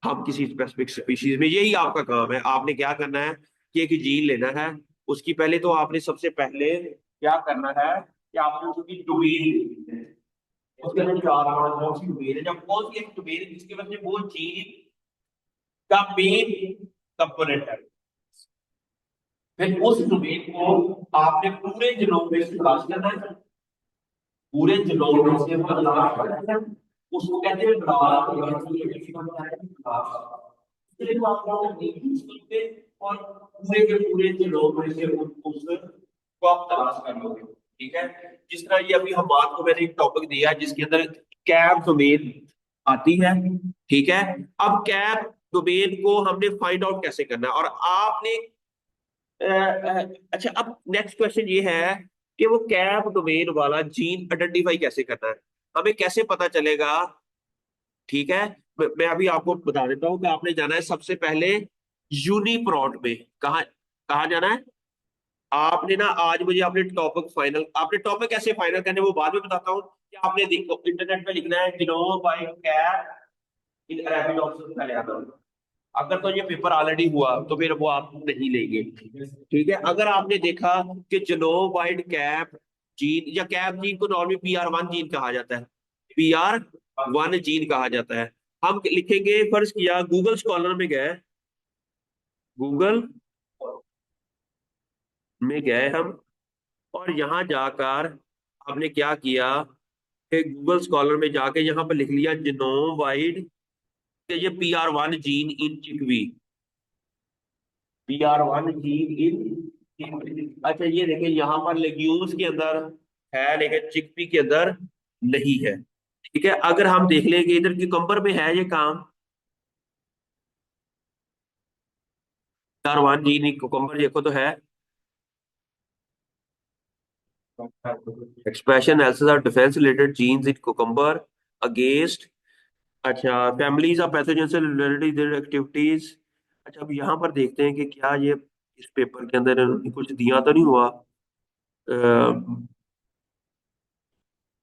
हम किसी स्पेसिफिक स्पीशीज में, यही आपका काम है, आपने क्या करना है कि एक जीन लेना है, उसकी पहले तो आपने सबसे पहले क्या करना है कि आपने उसकी डोमेन लेनी है। उसके अंदर चार कौन सी डोमेन है, जब कौन सी एक डोमेन जिसकी वजह से वो जीन का मेन कंपोनेंट है, फिर उस डोमेन को आपने पूरे जीनोम में से तलाश करना है, पूरे जीनोम में से तलाश करना है, उसको कहते हैं ब्लास्ट। इसलिए तो आप लोग यूज करते और पूरे के पूरे जीनोम में से उसको आप तलाश कर लोगे। ठीक है, जिस तरह ये अभी हम बात को मैंने एक टॉपिक दिया है जिसके अंदर कैप डोमेन आती है। ठीक है, अब कैप डोमेन को हमने फाइंड आउट कैसे करना है, और आपने अच्छा, अब नेक्स्ट क्वेश्चन ये है कि वो कैप डोमेन वाला जीन आइडेंटिफाई कैसे करना है, हमें कैसे पता चलेगा। ठीक है, मैं अभी आपको बता देता हूँ कि आपने जाना है सबसे पहले यूनिप्रोट में। कहा कहा जाना है आपने ना, आज मुझे आपने टॉपिक फाइनल, आपने टॉपिक कैसे फाइनल करने वो बाद में बताता हूँ, कि आपने देखो इंटरनेट पे लिखना है जीनोम बाय कैप इन अरेबिडोप्सिस पहले आता है। अगर तो ये पेपर ऑलरेडी हुआ तो फिर वो आप नहीं लेंगे। ठीक है, अगर आपने देखा कि जीनोम वाइड कैप जीन या कैप जीन को नॉर्मली PR1 जीन कहा जाता है, PR1 जीन कहा जाता है, हम लिखेंगे, फर्ज किया गूगल स्कॉलर में गए, गूगल में गए हम, और यहाँ जाकर आपने क्या किया कि गूगल स्कॉलर में जाके यहाँ पर लिख लिया जीनोम वाइड, ये PR1 gene in चिकवी, PR1 gene in, अच्छा ये देखिए यहाँ पर लेग्यूम्स के अंदर है लेकिन चिकपी के अंदर नहीं है। ठीक है, अगर हम देख लेंगे इधर क्यूकम्बर में है ये काम, PR1 जीन इन क्यूकम्बर देखो तो है, expression analysis are defence related genes in cucumber against, अच्छा फैमिलीज ऑफ पैथोजन से रिलेटेड देयर एक्टिविटीज। अच्छा, अब यहाँ पर देखते हैं कि क्या ये इस पेपर के अंदर इन्होंने कुछ दिया तो नहीं हुआ,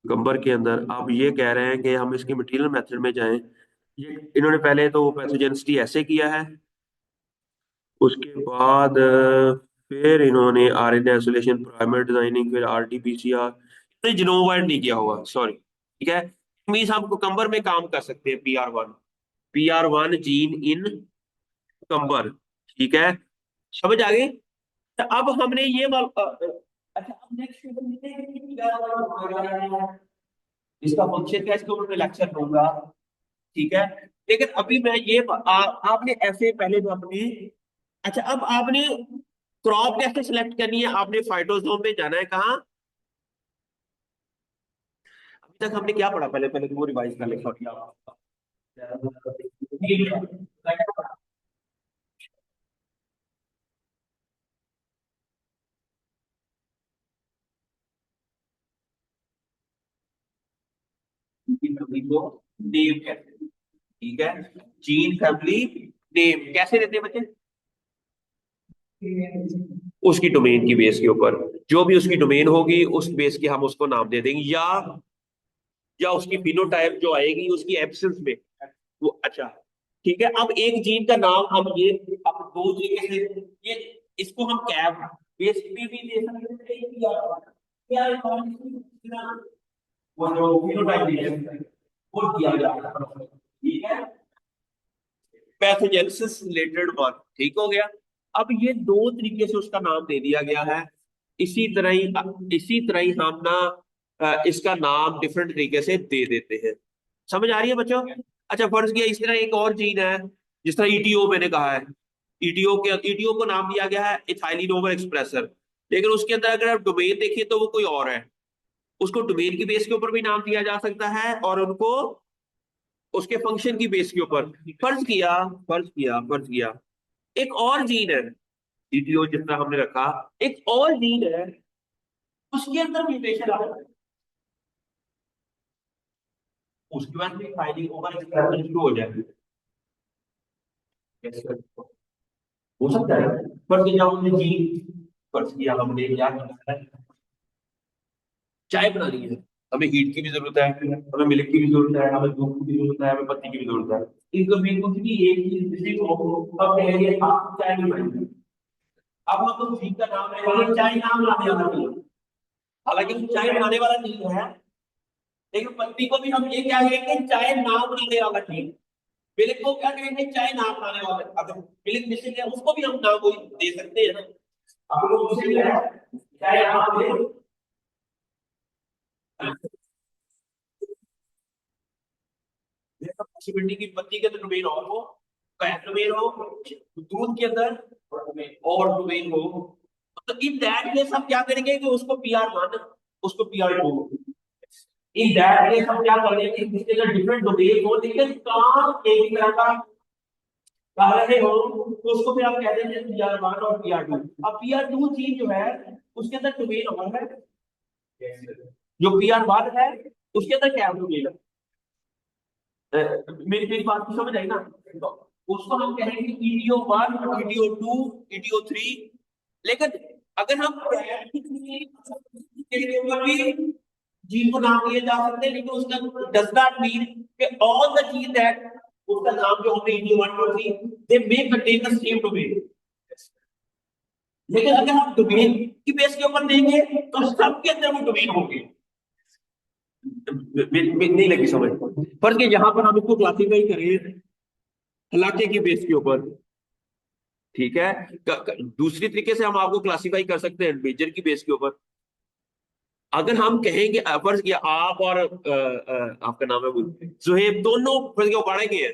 गंबर के अंदर आप ये कह रहे हैं कि हम इसके मटेरियल मेथड में जाएं। ये इन्होंने पहले तो पैथोजेनिसिटी ऐसे किया है, उसके बाद फिर इन्होंने RNA आइसोलेशन प्राइमर डिजाइनिंग, फिर RT-PCR, जीनोम वाइड नहीं किया हुआ, सॉरी। ठीक है, मीन्स हम कुकम्बर में काम कर सकते हैं, PR1 जीन इन कुकम्बर। ठीक है, समझ आ गई। तो अब हमने ये अच्छा, अब नेक्स्ट इसका फंक्शन क्या है, इसके ऊपर मैं लेक्चर दूंगा। ठीक है, लेकिन अभी मैं ये आपने ऐसे पहले तो अपनी, अच्छा अब आपने क्रॉप कैसे सिलेक्ट करनी है, आपने फाइटोसोम में जाना है कहाँ, अभी तक हमने क्या पढ़ा, पहले पहले तो वो रिवाइज कर ले, सॉरी आप। को नेम कहते हैं। ठीक है, जीन फैमिली नेम कैसे देते हैं बच्चे, उसकी डोमेन की बेस के ऊपर, जो भी उसकी डोमेन होगी उस बेस के हम उसको नाम दे देंगे, या उसकी फिनोटाइप जो आएगी उसकी एब्सेंस में वो। अच्छा ठीक है, अब एक जीन का नाम हम ये, अब दो तरीके से, ये इसको हम कैप बेस पे भी दे सकते हैं क्या वो जो फिनोटाइप है वो दिया जाता है, ठीक है। पैथोजेनेसिस रिलेटेड वन, ठीक हो गया। अब ये दो तरीके से उसका नाम दे दिया गया है। इसी तरह ही हम ना इसका नाम डिफरेंट तरीके से दे देते हैं। समझ आ रही है बच्चों? अच्छा, फर्ज किया इसी तरह एक और जीन है, जिस तरह ईटीओ मैंने कहा है। ईटीओ को नाम दिया गया है इथाइलिन ओवर एक्सप्रेसर, लेकिन उसके अंदर अगर आप डोमेन देखिए तो वो कोई और है। उसको डोमेन की बेस के ऊपर भी नाम दिया जा सकता है और उनको उसके फंक्शन की बेस के ऊपर। फर्ज किया एक और जीन है, ईटीओ जितना हमने रखा, एक और जीन है, उसके अंदर म्यूटेशन आ रहा है, उसके बाद भी फाइलिंग ओवर एक्सप्रेशन शुरू हो जाएगी। कैसे हो सकता है? फर्ज किया हमने क्या किया है, चाय बनानी है, हमें हीट की भी जरूरत है, हमें मिल्क की भी जरूरत है, हमें दूध की भी जरूरत है, हमें पत्ती की भी जरूरत है। इनको भी कुछ भी एक चीज किसी को अब कहेंगे आप चाय नहीं बनाएंगे। अब हम तो चीज का नाम है वाले चाय नाम लाने वाला नहीं है। हालांकि वो चाय बनाने वाला नहीं है, लेकिन पत्ती को भी हम ये क्या कहेंगे, चाय नाम बनाने वाला नहीं। मिल्क को क्या कहेंगे, चाय नाम बनाने वाला। अगर मिल्क मिसिंग है उसको भी हम नाम कोई दे सकते हैं ना। अब लोग उसे भी है चाय नाम दे। पॉसिबिलिटी की पत्ती के अंदर डोमेन और हो, कैप डोमेन हो, दूध के अंदर और डोमेन हो, तो इन दैट केस हम क्या करेंगे कि उसको PR1, उसको PR2, इन दैट केस हम क्या करेंगे कि इसके अंदर डिफरेंट डोमेन हो लेकिन काम एक ही तरह का कर रहे हो, तो उसको फिर आप कह देंगे PR1 और PR2। अब PR2 चीज जो है उसके अंदर डोमेन और है, जो PR1 है उसके अंदर क्या डोमेन है। मेरी मेरी बात को समझ आई ना? तो उसको हम कहेंगे EDO1, EDO2, EDO3। लेकिन अगर हम के ऊपर भी जीन को नाम दिए जा सकते हैं, लेकिन उसका डज नॉट मीन कि ऑल द जीन दैट उसका नाम जो हमने EDO1 और 3 they may contain the same domain. लेकिन अगर हम डोमेन की बेस के ऊपर देंगे तो सबके अंदर वो डोमेन होंगे। नहीं लगी समझ? फर्क है यहाँ पर हम इसको क्लासिफाई करें इलाके की बेस के ऊपर, ठीक है। दूसरी तरीके से हम आपको क्लासिफाई कर सकते हैं मेजर की बेस के ऊपर। अगर हम कहेंगे फर्ज किया आप और आपका नाम है जुहेब, दोनों फर्ज किया उखाड़े के हैं,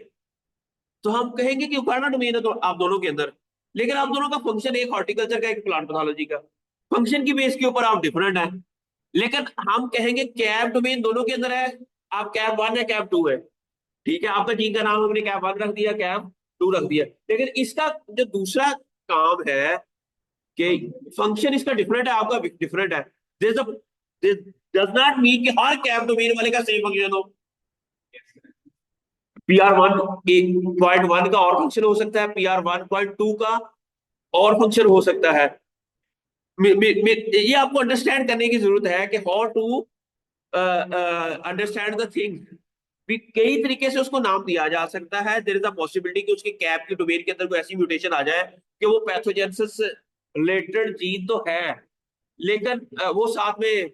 तो हम कहेंगे कि उखाड़ना डोमेन है तो आप दोनों के अंदर। लेकिन आप दोनों का फंक्शन एक हॉर्टिकल्चर का, एक प्लांट पैथोलॉजी का, फंक्शन की बेस के ऊपर आप डिफरेंट है। लेकिन हम कहेंगे कैप डोमेन दोनों के अंदर है, आप कैप 1 है कैप 2 है, ठीक है। आपका जीन का नाम हमने कैप 1 रख दिया, कैप 2 रख दिया, लेकिन इसका जो दूसरा काम है कि फंक्शन इसका डिफरेंट है, आपका डिफरेंट है। दिस डज नॉट मीन कि हर कैप डोमेन वाले का सेम फंक्शन हो। PR1.1 का और फंक्शन हो सकता है, PR1.2 का और फंक्शन हो सकता है। ये आपको अंडरस्टैंड करने की जरूरत है कि how to understand the thing. कई तरीके से उसको नाम दिया जा सकता है। देयर इज अ पॉसिबिलिटी कि उसके कैप की डोमेन के अंदर कोई ऐसी म्यूटेशन आ जाए कि वो पैथोजेनेसिस रिलेटेड जीन तो है, लेकिन वो साथ में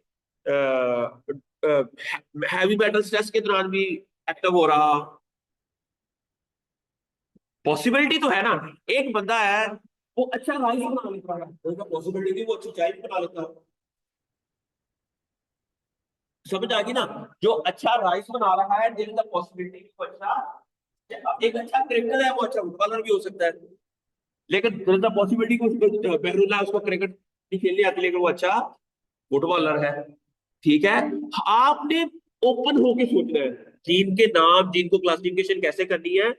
हैवी मेटल स्ट्रेस के दौरान भी एक्टिव हो रहा। पॉसिबिलिटी तो है ना। एक बंदा है वो अच्छा राइस बना लेता है, उसका पॉसिबिलिटी थी वो अच्छी चाय भी बना लेता है। समझ आ गई ना? जो अच्छा राइस बना रहा है, देयर इज अ पॉसिबिलिटी कि वो अच्छा, एक अच्छा क्रिकेटर है वो अच्छा फुटबॉलर भी हो सकता है। लेकिन देयर इज अ पॉसिबिलिटी कि उसको बहरुल्ला उसको क्रिकेट नहीं खेलनी आती, लेकिन वो अच्छा फुटबॉलर है, ठीक है। आपने ओपन होके सोचना है जीन के नाम, जीन को क्लासिफिकेशन कैसे करनी है,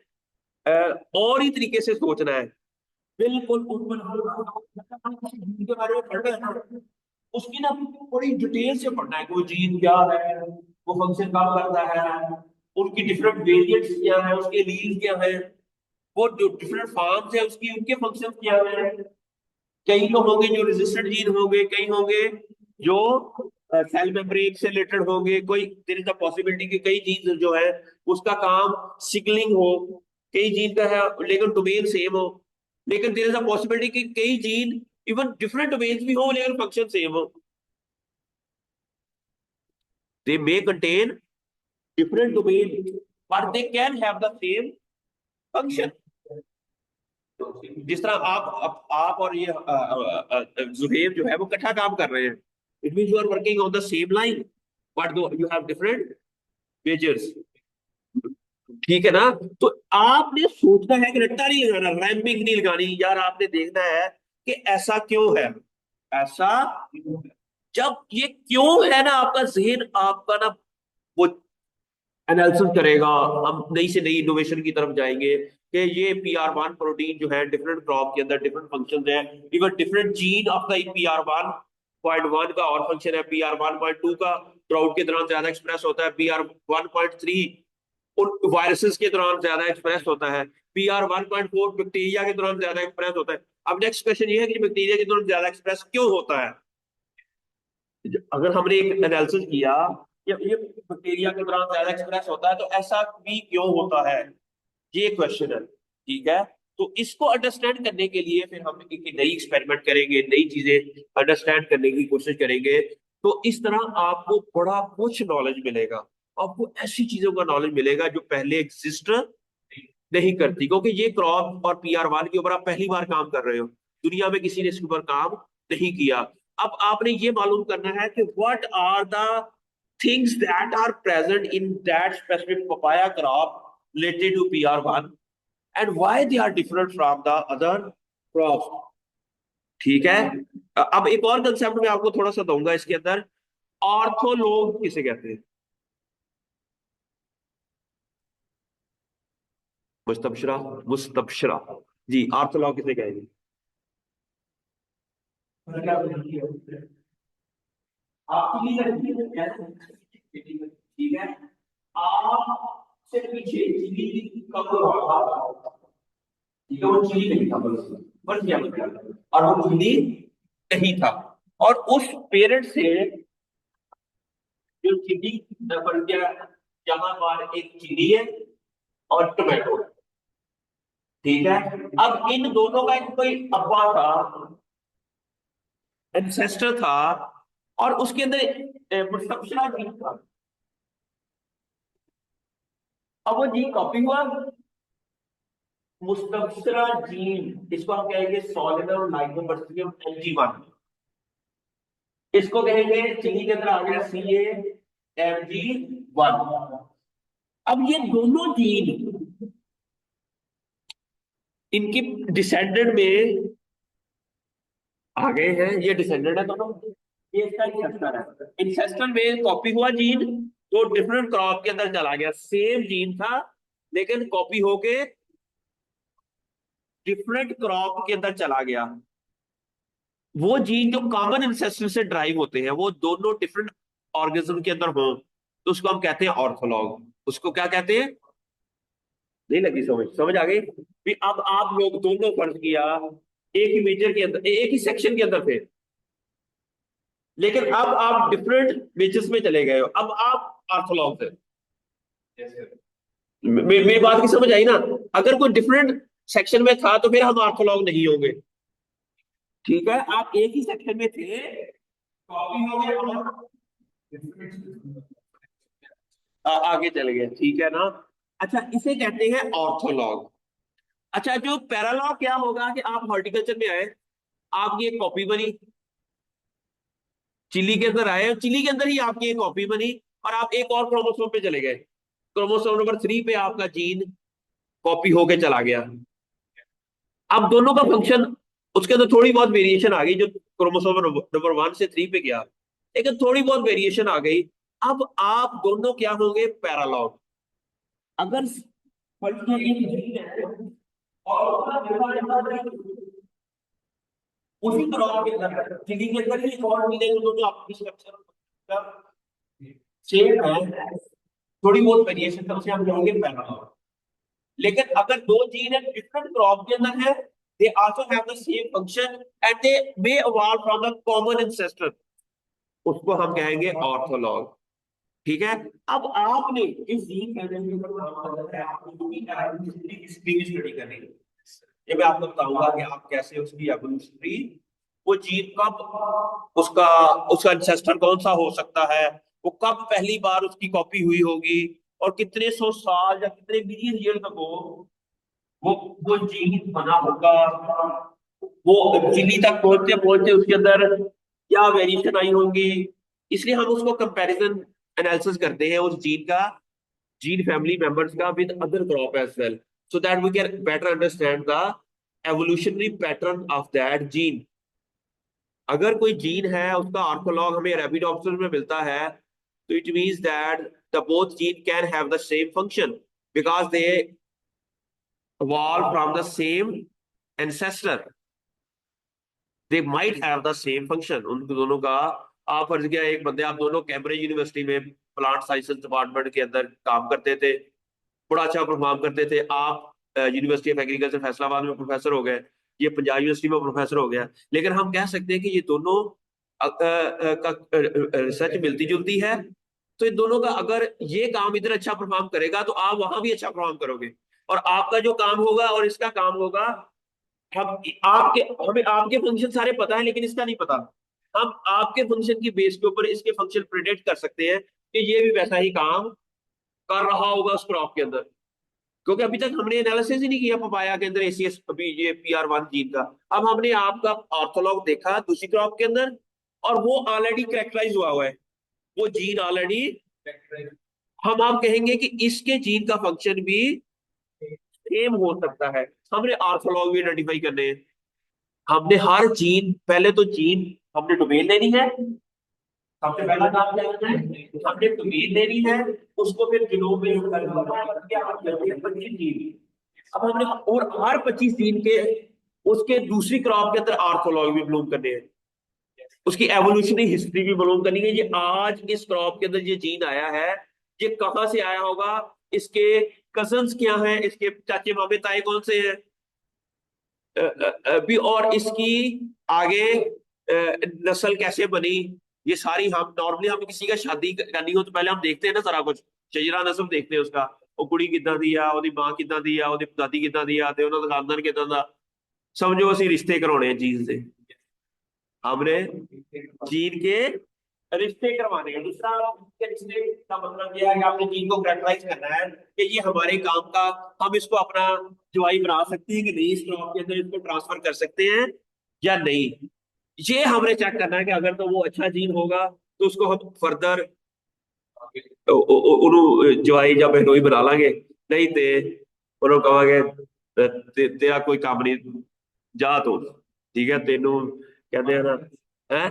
और ही तरीके से सोचना है। बिल्कुल ओपन जीन के बारे में पढ़ रहे हैं ना, उसकी ना थोड़ी डिटेल से पढ़ना है कि वो जीन क्या है, वो फंक्शन कब करता है, उनकी डिफरेंट वेरिएंट्स क्या है, उसके रील क्या है, वो जो डिफरेंट फॉर्म्स है उसकी, उनके फंक्शन क्या है। कई लोग होंगे जो रेजिस्टेंट जीन होंगे, कई होंगे जो सेल मेम्ब्रेन से रिलेटेड होंगे, कोई देयर इज अ पॉसिबिलिटी कि कई जीन जो है उसका काम सिगलिंग हो, कई जीन का है लेकिन डोमेन सेम हो। लेकिन देयर इज अ पॉसिबिलिटी कि कई जीन इवन डिफरेंट डोमेन्स भी हो लेकिन फंक्शन सेम हो। They may contain different domain but they can have the same function. जिस तरह आप और ये जुहेब जो है वो इकट्ठा काम कर रहे हैं, it mean you are working on the same line but though you have different measures. ठीक है ना। तो आपने सोचना है कि रट्टा नहीं लगाना, रैम्पिंग नहीं लगानी यार, आपने देखना है कि ऐसा क्यों है, ऐसा क्यों है। जब ये क्यों है ना, आपका जहन आपका ना वो एनालिसिस करेगा, हम नई से नई इनोवेशन की तरफ जाएंगे कि ये PR1 प्रोटीन जो है डिफरेंट क्रॉप के अंदर डिफरेंट फंक्शन है। Even different gene of the PR1.1 का और फंक्शन है, PR1.2 का ट्राउट के दौरान ज्यादा एक्सप्रेस होता है, PR1.3 उन वायरसेस के दौरान ज्यादा एक्सप्रेस होता है, PR1.4 बैक्टीरिया के दौरान ज्यादा एक्सप्रेस होता है। अब नेक्स्ट क्वेश्चन ये है कि बैक्टीरिया के दौरान ज्यादा एक्सप्रेस क्यों होता है। अगर हमने एक एनालिसिस किया कि ये बैक्टीरिया के दौरान ज्यादा एक्सप्रेस होता है तो ऐसा भी क्यों होता है, ये क्वेश्चन है। ठीक है। तो इसको अंडरस्टैंड करने के लिए फिर हम एक नई एक्सपेरिमेंट करेंगे, नई चीजें अंडरस्टैंड करने की कोशिश करेंगे। तो इस तरह आपको बड़ा कुछ नॉलेज मिलेगा, आपको ऐसी चीजों का नॉलेज मिलेगा जो पहले एग्जिस्ट नहीं करती, क्योंकि ये क्रॉप और PR1 के ऊपर आप पहली बार काम कर रहे हो, दुनिया में किसी ने इसके ऊपर काम नहीं किया। अब आपने ये मालूम करना है कि what are the things that are present in that specific papaya crop related to PR1 and why they are different from the other crops। ठीक है। अब एक और कंसेप्ट मैं आपको थोड़ा सा दूंगा इसके अंदर, ऑर्थोलॉग किसे कहते हैं। मुस्तबशरा, मुस्तबशरा जी, ऑर्थोलॉग किसे कहेंगे। ठीक है। आपसे पीछे चीनी कब हुआ था? ठीक है, वो चीनी नहीं था, बस क्या मतलब, और वो चीनी नहीं था। और उस पेरेंट से जो चीनी बन गया, यहाँ पर एक चीनी है और टोमेटो है। ठीक है। अब इन दोनों का एक कोई अब्बा था, एंसेस्टर था, और उसके अंदर मुस्तबशरा जीन था। अब वो जीन कॉपी हुआ, मुस्तबशरा जीन, इसको हम कहेंगे सॉलिडल लाइकोबैक्टीरियम MG1। इसको कहेंगे चीनी के अंदर आ गया CA-MG1। अब ये दोनों जीन इनकी डिसेंडेंट में आ गए हैं, ये डिसेंडेंट है दोनों, ये इसका इंसेस्टर है। इंसेस्टर में कॉपी हुआ जीन, तो डिफरेंट क्रॉप के अंदर चला गया, सेम जीन था लेकिन कॉपी होके डिफरेंट क्रॉप के अंदर चला गया। वो जीन जो कॉमन इंसेस्टर से ड्राइव होते हैं वो दोनों डिफरेंट ऑर्गेनिज्म के अंदर हो, तो उसको हम कहते हैं ऑर्थोलॉग। उसको क्या कहते हैं, नहीं लगी समझ, समझ आ गई भी। अब आप लोग दोनों फर्ज किया एक ही मेजर के अंदर, एक ही सेक्शन के अंदर थे, लेकिन अब आप डिफरेंट मेजर्स में चले गए हो, अब आप ऑर्थोलॉग थे। मेरी बात की समझ आई ना। अगर कोई डिफरेंट सेक्शन में था तो फिर हम ऑर्थोलॉग नहीं होंगे। ठीक है, आप एक ही सेक्शन में थे, कॉपी हो गए और आगे चले गए। ठीक है ना। अच्छा, इसे कहते हैं ऑर्थोलॉग। अच्छा, जो पैरालॉग क्या होगा कि आप हॉर्टिकल्चर में आए, आपकी एक कॉपी बनी, चिली के अंदर आए, चिली के अंदर ही आपकी एक कॉपी बनी, और आप एक और क्रोमोसोम पे चले गए, क्रोमोसोम नंबर 3 पे आपका जीन कॉपी होके चला गया। अब दोनों का फंक्शन, उसके अंदर थोड़ी बहुत वेरिएशन आ गई, जो क्रोमोसोम नंबर 1 से 3 पे गया, लेकिन थोड़ी बहुत वेरिएशन आ गई। अब आप दोनों क्या होंगे, पैरालॉग। अगर फर्स्ट एक जीन है और उसी क्रॉप के अंदर चिली के अंदर ही एक और जीन है, जो दोनों आपकी स्ट्रक्चर सेम है, थोड़ी बहुत वेरिएशन तब से हम कहेंगे पैरालॉग। लेकिन अगर दो जीन है डिफरेंट क्रॉप के अंदर है, they also have the same function and they may evolve from the common ancestor, उसको हम कहेंगे ऑर्थोलॉग। ठीक है। अब आपने इस जीन पैटर्न के ऊपर काम करना है, आपको हिस्ट्री की स्टडी करनी है। ये मैं आपको बताऊंगा कि आप कैसे उसकी एवोल्यूशनरी वो जीन कब उसका उसका एंसेस्टर कौन सा हो सकता है, वो कब पहली बार उसकी कॉपी हुई होगी, और कितने सौ साल या कितने मिलियन ईयर अगो वो वो जीन बना होगा, वो चिली तक पहुंचते पहुंचते उसके अंदर क्या वेरिएशन आई होंगी। इसलिए हम उसको कंपैरिजन एनालिसिस करते हैं उस जीन का, जीन फैमिली मेंबर्स का with other crop as well, so that we can better understand the evolutionary pattern of that gene. अगर कोई जीन है उसका ऑर्थोलॉग हमें रेपिडोप्सिस में मिलता है, तो it means that the both gene can have the same function because they evolved from the same ancestor, they might have the same function उन दोनों का। आप फर्ज किया एक बंदे, आप दोनों कैम्ब्रिज यूनिवर्सिटी में प्लांट साइंसेस डिपार्टमेंट के अंदर काम करते थे, बड़ा अच्छा परफॉर्म करते थे, आप यूनिवर्सिटी ऑफ एग्रीकल्चर फैसलाबाद में प्रोफेसर हो गए, ये पंजाब यूनिवर्सिटी में प्रोफेसर हो गया, लेकिन हम कह सकते हैं कि ये दोनों का रिसर्च मिलती जुलती है। तो इन दोनों का अगर ये काम इधर अच्छा परफॉर्म करेगा तो आप वहां भी अच्छा परफॉर्म करोगे, और आपका जो काम होगा और इसका काम होगा, हम आपके हमें आपके फंक्शन सारे पता है लेकिन इसका नहीं पता, हम आपके फंक्शन की बेस के ऊपर इसके फंक्शन प्रिडिक्ट कर सकते हैं कि ये भी वैसा ही काम कर रहा होगा उस क्रॉप के अंदर, क्योंकि अभी तक हमने एनालिसिस ही नहीं किया पपाया के अंदर एसीएस अभी ये PR1 जीन का। अब हमने आपका ऑर्थोलॉग देखा दूसरी क्रॉप के अंदर, और वो ऑलरेडी कैरेक्टराइज हुआ हुआ है, वो जीन ऑलरेडी, हम आप कहेंगे कि इसके जीन का फंक्शन भी सेम हो सकता है। हमने ऑर्थोलॉग भी आइडेंटिफाई करने हैं, हमने हर जीन, पहले तो जीन हमने डोमेन लेनी है, सबसे पहला काम क्या करना है, हमने डोमेन लेनी है, उसको फिर जीनोम में यूज करके 25 जीन, अब हमने और हर 25 जीन के उसके दूसरी क्रॉप के अंदर ऑर्थोलॉग भी मालूम करने हैं, उसकी एवोल्यूशनरी हिस्ट्री भी मालूम करनी है, ये आज इस क्रॉप के अंदर ये जीन आया है, ये कहां से आया होगा, इसके कजन्स क्या हैं, इसके चाचे मामे ताए कौन से हैं, भी, और इसकी आगे नस्ल कैसे बनी। ये सारी हम नॉर्मली हम किसी का शादी करनी हो तो पहले हम देखते हैं ना सारा कुछ, शजरा नस्ब देखते हैं उसका, ਉਹ ਕੁੜੀ ਕਿੱਦਾਂ ਦੀ ਆ, ਉਹਦੀ ਮਾਂ ਕਿੱਦਾਂ ਦੀ ਆ, ਉਹਦੀ ਦਾਦੀ ਕਿੱਦਾਂ ਦੀ ਆ, ਤੇ ਉਹਨਾਂ ਦਾ ਖਾਨਦਾਨ ਕਿੱਦਾਂ ਦਾ, ਸਮਝੋ ਅਸੀਂ ਰਿਸ਼ਤੇ ਕਰਾਉਣੇ ਆ ਚੀਜ਼ ਦੇ, हमने जीन के रिश्ते करवाने हैं। दूसरा के रिश्ते का मतलब यह है कि आपने जीन को कैरेक्टराइज करना है कि ये हमारे काम का, हम इसको अपना जवाई बना सकते हैं कि नहीं, इस क्रॉप के अंदर इसको ट्रांसफर कर सकते हैं या नहीं, ये हमने चेक करना है कि अगर तो वो अच्छा जीन होगा तो उसको हम फर्दर जवाई या बहनोई बना लांगे, नहीं तो ਉਹਨੂੰ ਕਵਾਂਗੇ तेरा कोई काम नहीं, जा तू, ठीक है, तेनू कहते हैं ना, है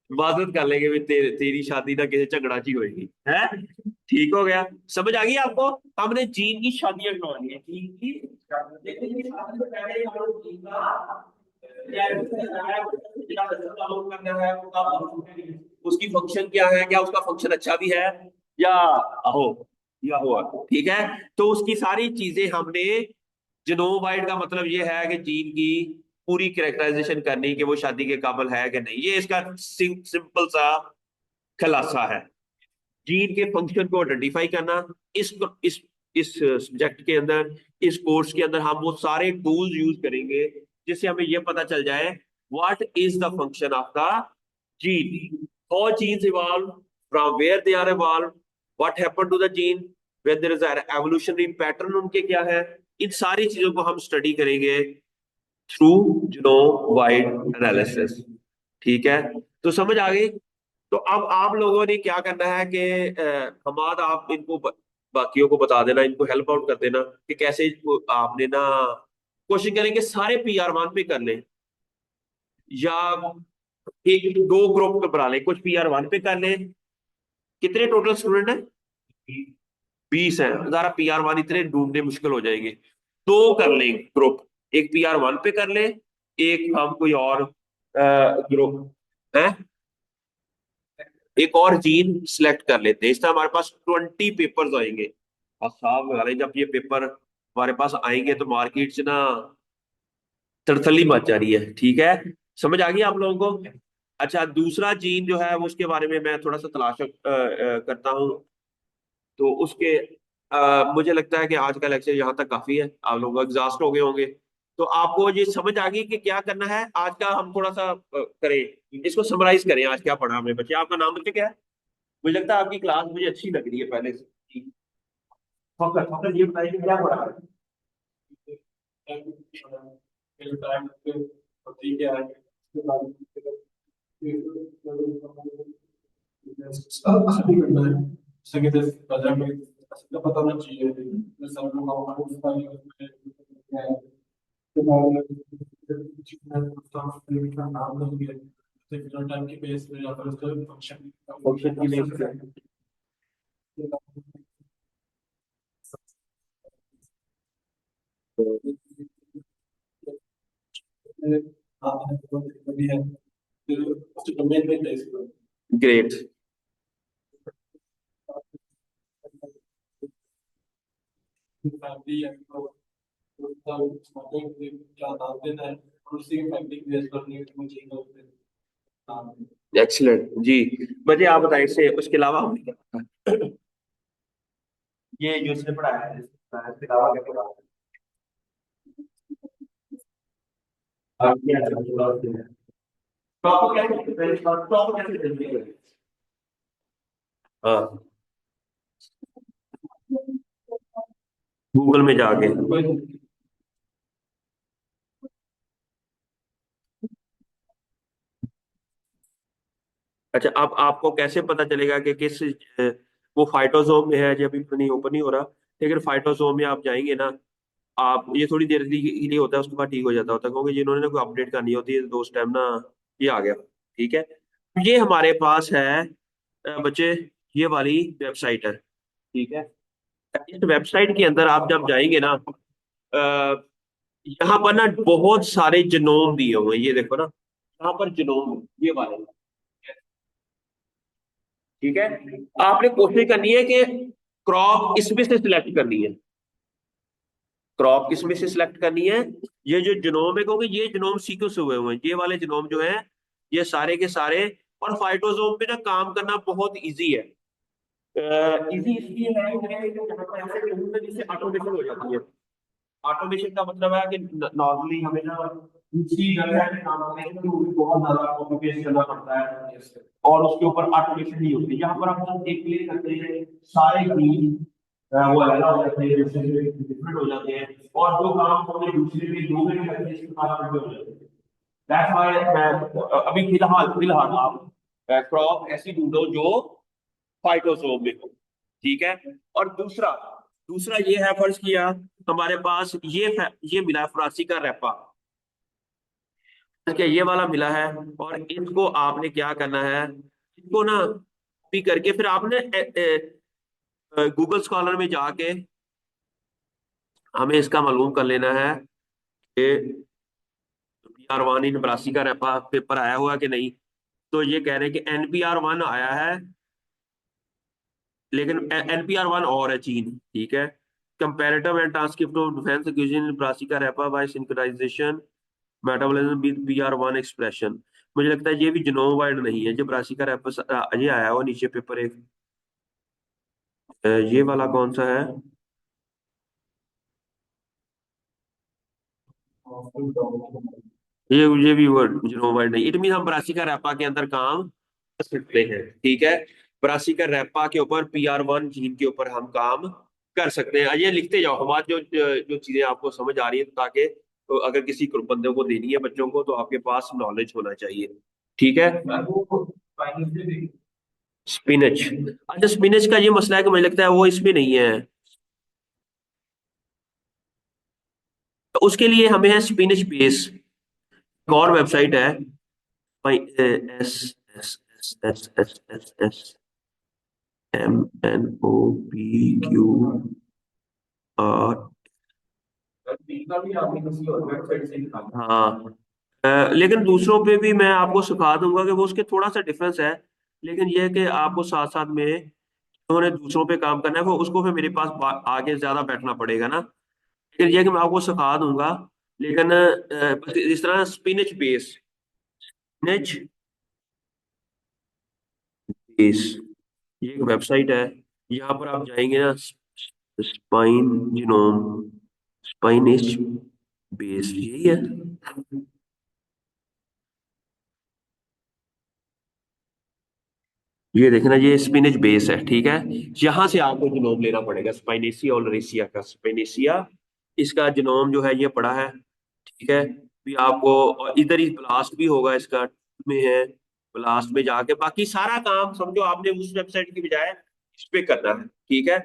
इबादत कर लेंगे भी तेरी शादी ना किसी झगड़ा ची होगी है, ठीक हो गया, समझ आ गई आपको। हमने जीन की शादियां करवानी है, जीन की, लेकिन ये शादी से पहले हम लोग जीन का उसकी फंक्शन क्या है, क्या उसका फंक्शन अच्छा भी है या हो या हुआ, ठीक है, तो उसकी सारी चीजें हमने, जीनोम वाइड का मतलब ये है कि जीन की पूरी कैरेक्टराइजेशन करनी कि वो शादी के काबिल है कि नहीं, ये इसका सिंपल सा खुलासा है। जीन के फंक्शन को आइडेंटिफाई करना, इस इस इस सब्जेक्ट के अंदर, इस कोर्स के अंदर हम वो सारे टूल्स यूज करेंगे जिससे हमें ये पता चल जाए what is the function of the gene, how genes evolve, from where they are evolve, what happened to the gene, when there is an evolutionary pattern उनके क्या है, इन सारी चीजों को हम स्टडी करेंगे थ्रू जीनोम वाइड एनालिसिस, ठीक है, तो समझ आ गई। तो अब आप लोगों ने क्या करना है कि हमाद आप इनको बाकियों को बता देना, इनको हेल्प आउट कर देना कि कैसे इसको आपने ना कोशिश करें कि सारे PR1 पे कर लें, या एक दो ग्रुप बना लें, कुछ PR1 पे कर लें। कितने टोटल स्टूडेंट हैं? 20 है, जरा PR1 इतने ढूंढने मुश्किल हो जाएंगे, दो कर लें ग्रुप, एक PR1 पे कर लें, एक हम कोई और ग्रुप है, एक और जीन सिलेक्ट कर लेते हैं, इस तरह हमारे पास 20 पेपर्स आएंगे। और साहब अरे जब ये पेपर हमारे पास आएंगे तो मार्केट से ना तड़तली मच जा रही है, ठीक है, समझ आ गई आप लोगों को। अच्छा, दूसरा जीन जो है वो उसके बारे में मैं थोड़ा सा तलाश करता हूँ, तो उसके मुझे लगता है कि आज का लेक्चर यहाँ तक काफी है, आप लोग एग्जॉस्ट हो गए होंगे। तो आपको ये समझ आ गई कि क्या करना है आज का। हम थोड़ा सा करें, इसको समराइज करें, आज क्या पढ़ा हमने बच्चे। आपका नाम बच्चे क्या है? मुझे लगता है आपकी क्लास मुझे अच्छी लग रही है पहले से। फकर फकर, ये बताइए कि क्या पढ़ा है?
अभी करना है जैसे कि बाजार में का पता होना चाहिए जैसे हम लोग का नाम नहीं है टाइम के बेस पे या फिर उसका फंक्शन
फंक्शन की बेस पे। ग्रेट।
फैमिली क्या नाम देना है और उसी की फैमिली बेस पर मुझे नाम
एक्सीलेंट जी। मुझे आप बताएं इससे उसके अलावा हमने क्या पढ़ा? ये जो इसने पढ़ाया है इसके अलावा क्या पढ़ा? आप क्या करते हैं? टॉप को कैसे, टॉप को कैसे जल्दी करें? हाँ, गूगल में जाके। अच्छा, अब आपको कैसे पता चलेगा कि किस वो फाइटोसोम में है? जब अभी तो नहीं, ओपन नहीं हो रहा। लेकिन फाइटोसोम में आप जाएंगे ना, आप ये थोड़ी देर के लिए होता है, उसके बाद ठीक हो जाता होता है, क्योंकि जिन्होंने ना कोई अपडेट करनी होती है तो उस टाइम ना ये आ गया। ठीक है, ये हमारे पास है बच्चे, ये वाली वेबसाइट है। ठीक है, इस वेबसाइट के अंदर आप जब जाएंगे ना, अ, यहाँ पर ना बहुत सारे जिनोम दिए हुए हैं, ये देखो ना, यहाँ पर जिनोम ये वाले। ठीक है, आपने कोशिश करनी है कि क्रॉप इसमें से सिलेक्ट करनी है। क्रॉप किस में से सिलेक्ट करनी है? ये जो जिनोम है, क्योंकि ये जिनोम सीक्वेंस हुए हुए हैं, ये वाले जिनोम जो है ये सारे के सारे। और फाइटोसोम पे ना काम करना बहुत इजी है। इजी इसलिए है कि यहाँ पर ऐसे टूल है जिससे ऑटोमेशन हो जाती है। ऑटोमेशन का मतलब है कि नॉर्मली हमें ना दूसरी जगह पे काम करने के लिए बहुत ज्यादा कॉपी पेस्ट करना पड़ता है, और उसके ऊपर ऑटोमेशन नहीं होती। यहाँ पर आप जब एक क्लिक करते हैं, सारे की वो अलग हो जाते हैं, डिफरेंट हो जाते हैं, और जो काम हमने दूसरे पे 2 मिनट करते हैं इसके 5 मिनट हो जाते हैं। दैट्स व्हाई मैं अभी फिलहाल फिलहाल आप क्रॉप ऐसी ढूंढो जो फाइटोसोम में हो। ठीक है, और दूसरा दूसरा ये है, फर्ज किया हमारे पास ये मिला फरासी का रैपा। ठीक है, ये वाला मिला है, और इसको आपने क्या करना है, इसको ना कॉपी करके फिर आपने गूगल स्कॉलर में जाके हमें इसका मालूम कर लेना है कि NPR 1 इन बरासी का रैपा पेपर आया हुआ कि नहीं। तो ये कह रहे हैं कि NPR 1 आया है, लेकिन NPR 1 और है, चीन। ठीक है, comparative and transcript of defence acquisition Brassica rapa by synchronization metabolism with PR 1 expression. मुझे लगता है ये भी जिनोम वाइड नहीं है, जो ब्रासी का रैपा ये आया हुआ नीचे पेपर एक। ये वाला कौन सा है? ये भी वर्ड जिनोम वाइड नहीं। इट मीन हम ब्रासी का रैपा के अंदर काम कर सकते हैं। ठीक है, ब्रासी का रैपा के ऊपर PR 1 जीन के ऊपर हम काम कर सकते हैं। ये लिखते जाओ हमारे जो जो चीजें आपको समझ आ रही है, ताकि तो अगर किसी बंदे को देनी है बच्चों को, तो आपके पास नॉलेज होना चाहिए। ठीक है, स्पिनच। अच्छा, स्पिनच का ये मसला है कि मुझे लगता है वो इसमें नहीं है, तो उसके लिए हमें है स्पिनच बेस। एक और वेबसाइट है, S S S S S S S MNOPQR। हाँ, लेकिन दूसरों पे भी मैं आपको सिखा दूंगा कि वो उसके थोड़ा सा डिफरेंस है। लेकिन ये है कि आपको साथ साथ में उन्होंने दूसरों पे काम करना है, वो उसको फिर मेरे पास आगे ज्यादा बैठना पड़ेगा ना। लेकिन ये है कि मैं आपको सिखा दूंगा। लेकिन इस तरह स्पिनच स्पिनच बेस, ये एक वेबसाइट है। यहाँ पर आप जाएंगे ना, स्पाइन जिनोम, स्पाइनिश बेस यही है। ये देखना, ये स्पिनिच बेस है, ठीक है। यहां से आपको जिनोम लेना पड़ेगा, स्पाइनेसिया ओलरेसिया का। स्पाइनेसिया, इसका जिनोम जो है ये पड़ा है, ठीक है। भी आपको, और इधर ही ब्लास्ट भी होगा इसका, में है। ब्लास्ट में जाके बाकी सारा काम समझो आपने उस वेबसाइट की बजाय इस पे करना है, ठीक है।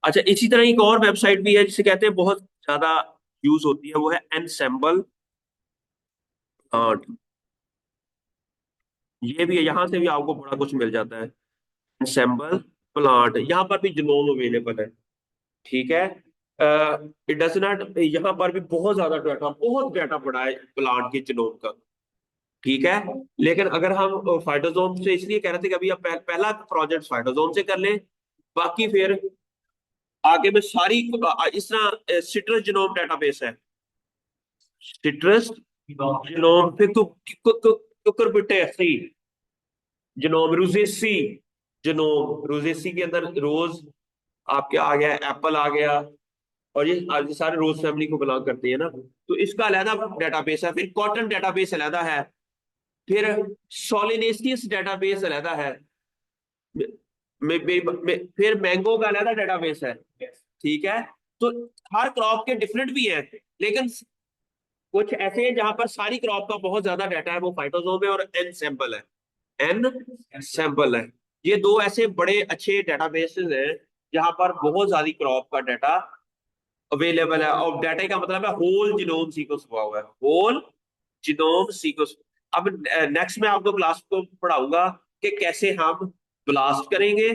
अच्छा, इसी तरह एक और वेबसाइट भी है जिसे कहते हैं, बहुत ज्यादा यूज होती है, वो है एनसेम्बल प्लांट। ये भी है, यहाँ से भी आपको बड़ा कुछ मिल जाता है। एनसेम्बल प्लांट, यहाँ पर भी जिनोम अवेलेबल है, ठीक है। इट डज नॉट, यहाँ पर भी बहुत डाटा पड़ा है प्लांट के जिनोम का, ठीक है। लेकिन अगर हम फाइटोसोम से इसलिए कह रहे थे कि अभी आप पहला प्रोजेक्ट फाइटोसोम से कर लें, बाकी फिर आगे में सारी इस तरह सिट्रस जिनोम डेटाबेस है। सिट्रस जिनोम फिर Cucurbitaceae genome, Rosaceae genome, Rosaceae के अंदर रोज आपके आ गया, एप्पल आ गया, और ये सारे रोज फैमिली को बिलोंग करते हैं ना। तो इसका अलहदा डेटाबेस है। फिर कॉटन डेटाबेस अलहदा है। फिर सोलिनेसियस डेटाबेस अलहदा है। फिर मैंगो का अलहदा डेटाबेस है, ठीक है। तो हर क्रॉप के डिफरेंट भी है, लेकिन कुछ ऐसे हैं जहां पर सारी क्रॉप का बहुत ज्यादा डाटा है, वो फाइटोसोम है, और एन सैंपल है। एन सैंपल है। ये दो ऐसे बड़े अच्छे डेटाबेसेस हैं जहां पर बहुत सारी क्रॉप का डाटा अवेलेबल है। और डाटा का मतलब है होल जिनोम सीक्वेंस हुआ हुआ है, होल जिनोम सीक्वेंस। अब नेक्स्ट में आपको क्लास को पढ़ाऊंगा कि कैसे हम ब्लास्ट करेंगे,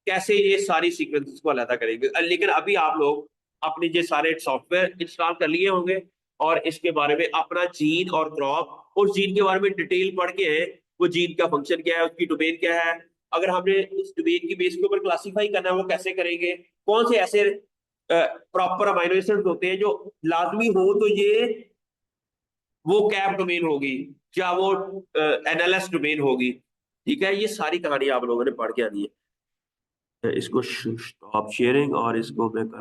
कैसे ये सारी सीक्वेंसेस को अलग करेंगे। लेकिन अभी आप लोग अपने ये सारे सॉफ्टवेयर इंस्टॉल कर लिए होंगे, और इसके बारे में अपना जीन और क्रॉप, उस जीन के बारे में डिटेल पढ़ के, वो जीन का फंक्शन क्या है, उसकी डोमेन क्या है, अगर हमने इस डोमेन की बेस के ऊपर क्लासीफाई करना है वो कैसे करेंगे, कौन से ऐसे प्रॉपर अमाइनो एसिड्स होते हैं जो लाजमी हो तो ये वो कैप डोमेन होगी, या वो एनएलएस डोमेन होगी, ठीक है। ये सारी कहानी आप लोगों ने पढ़ के आनी है। इसको स्टॉप शेयरिंग, और इसको मैं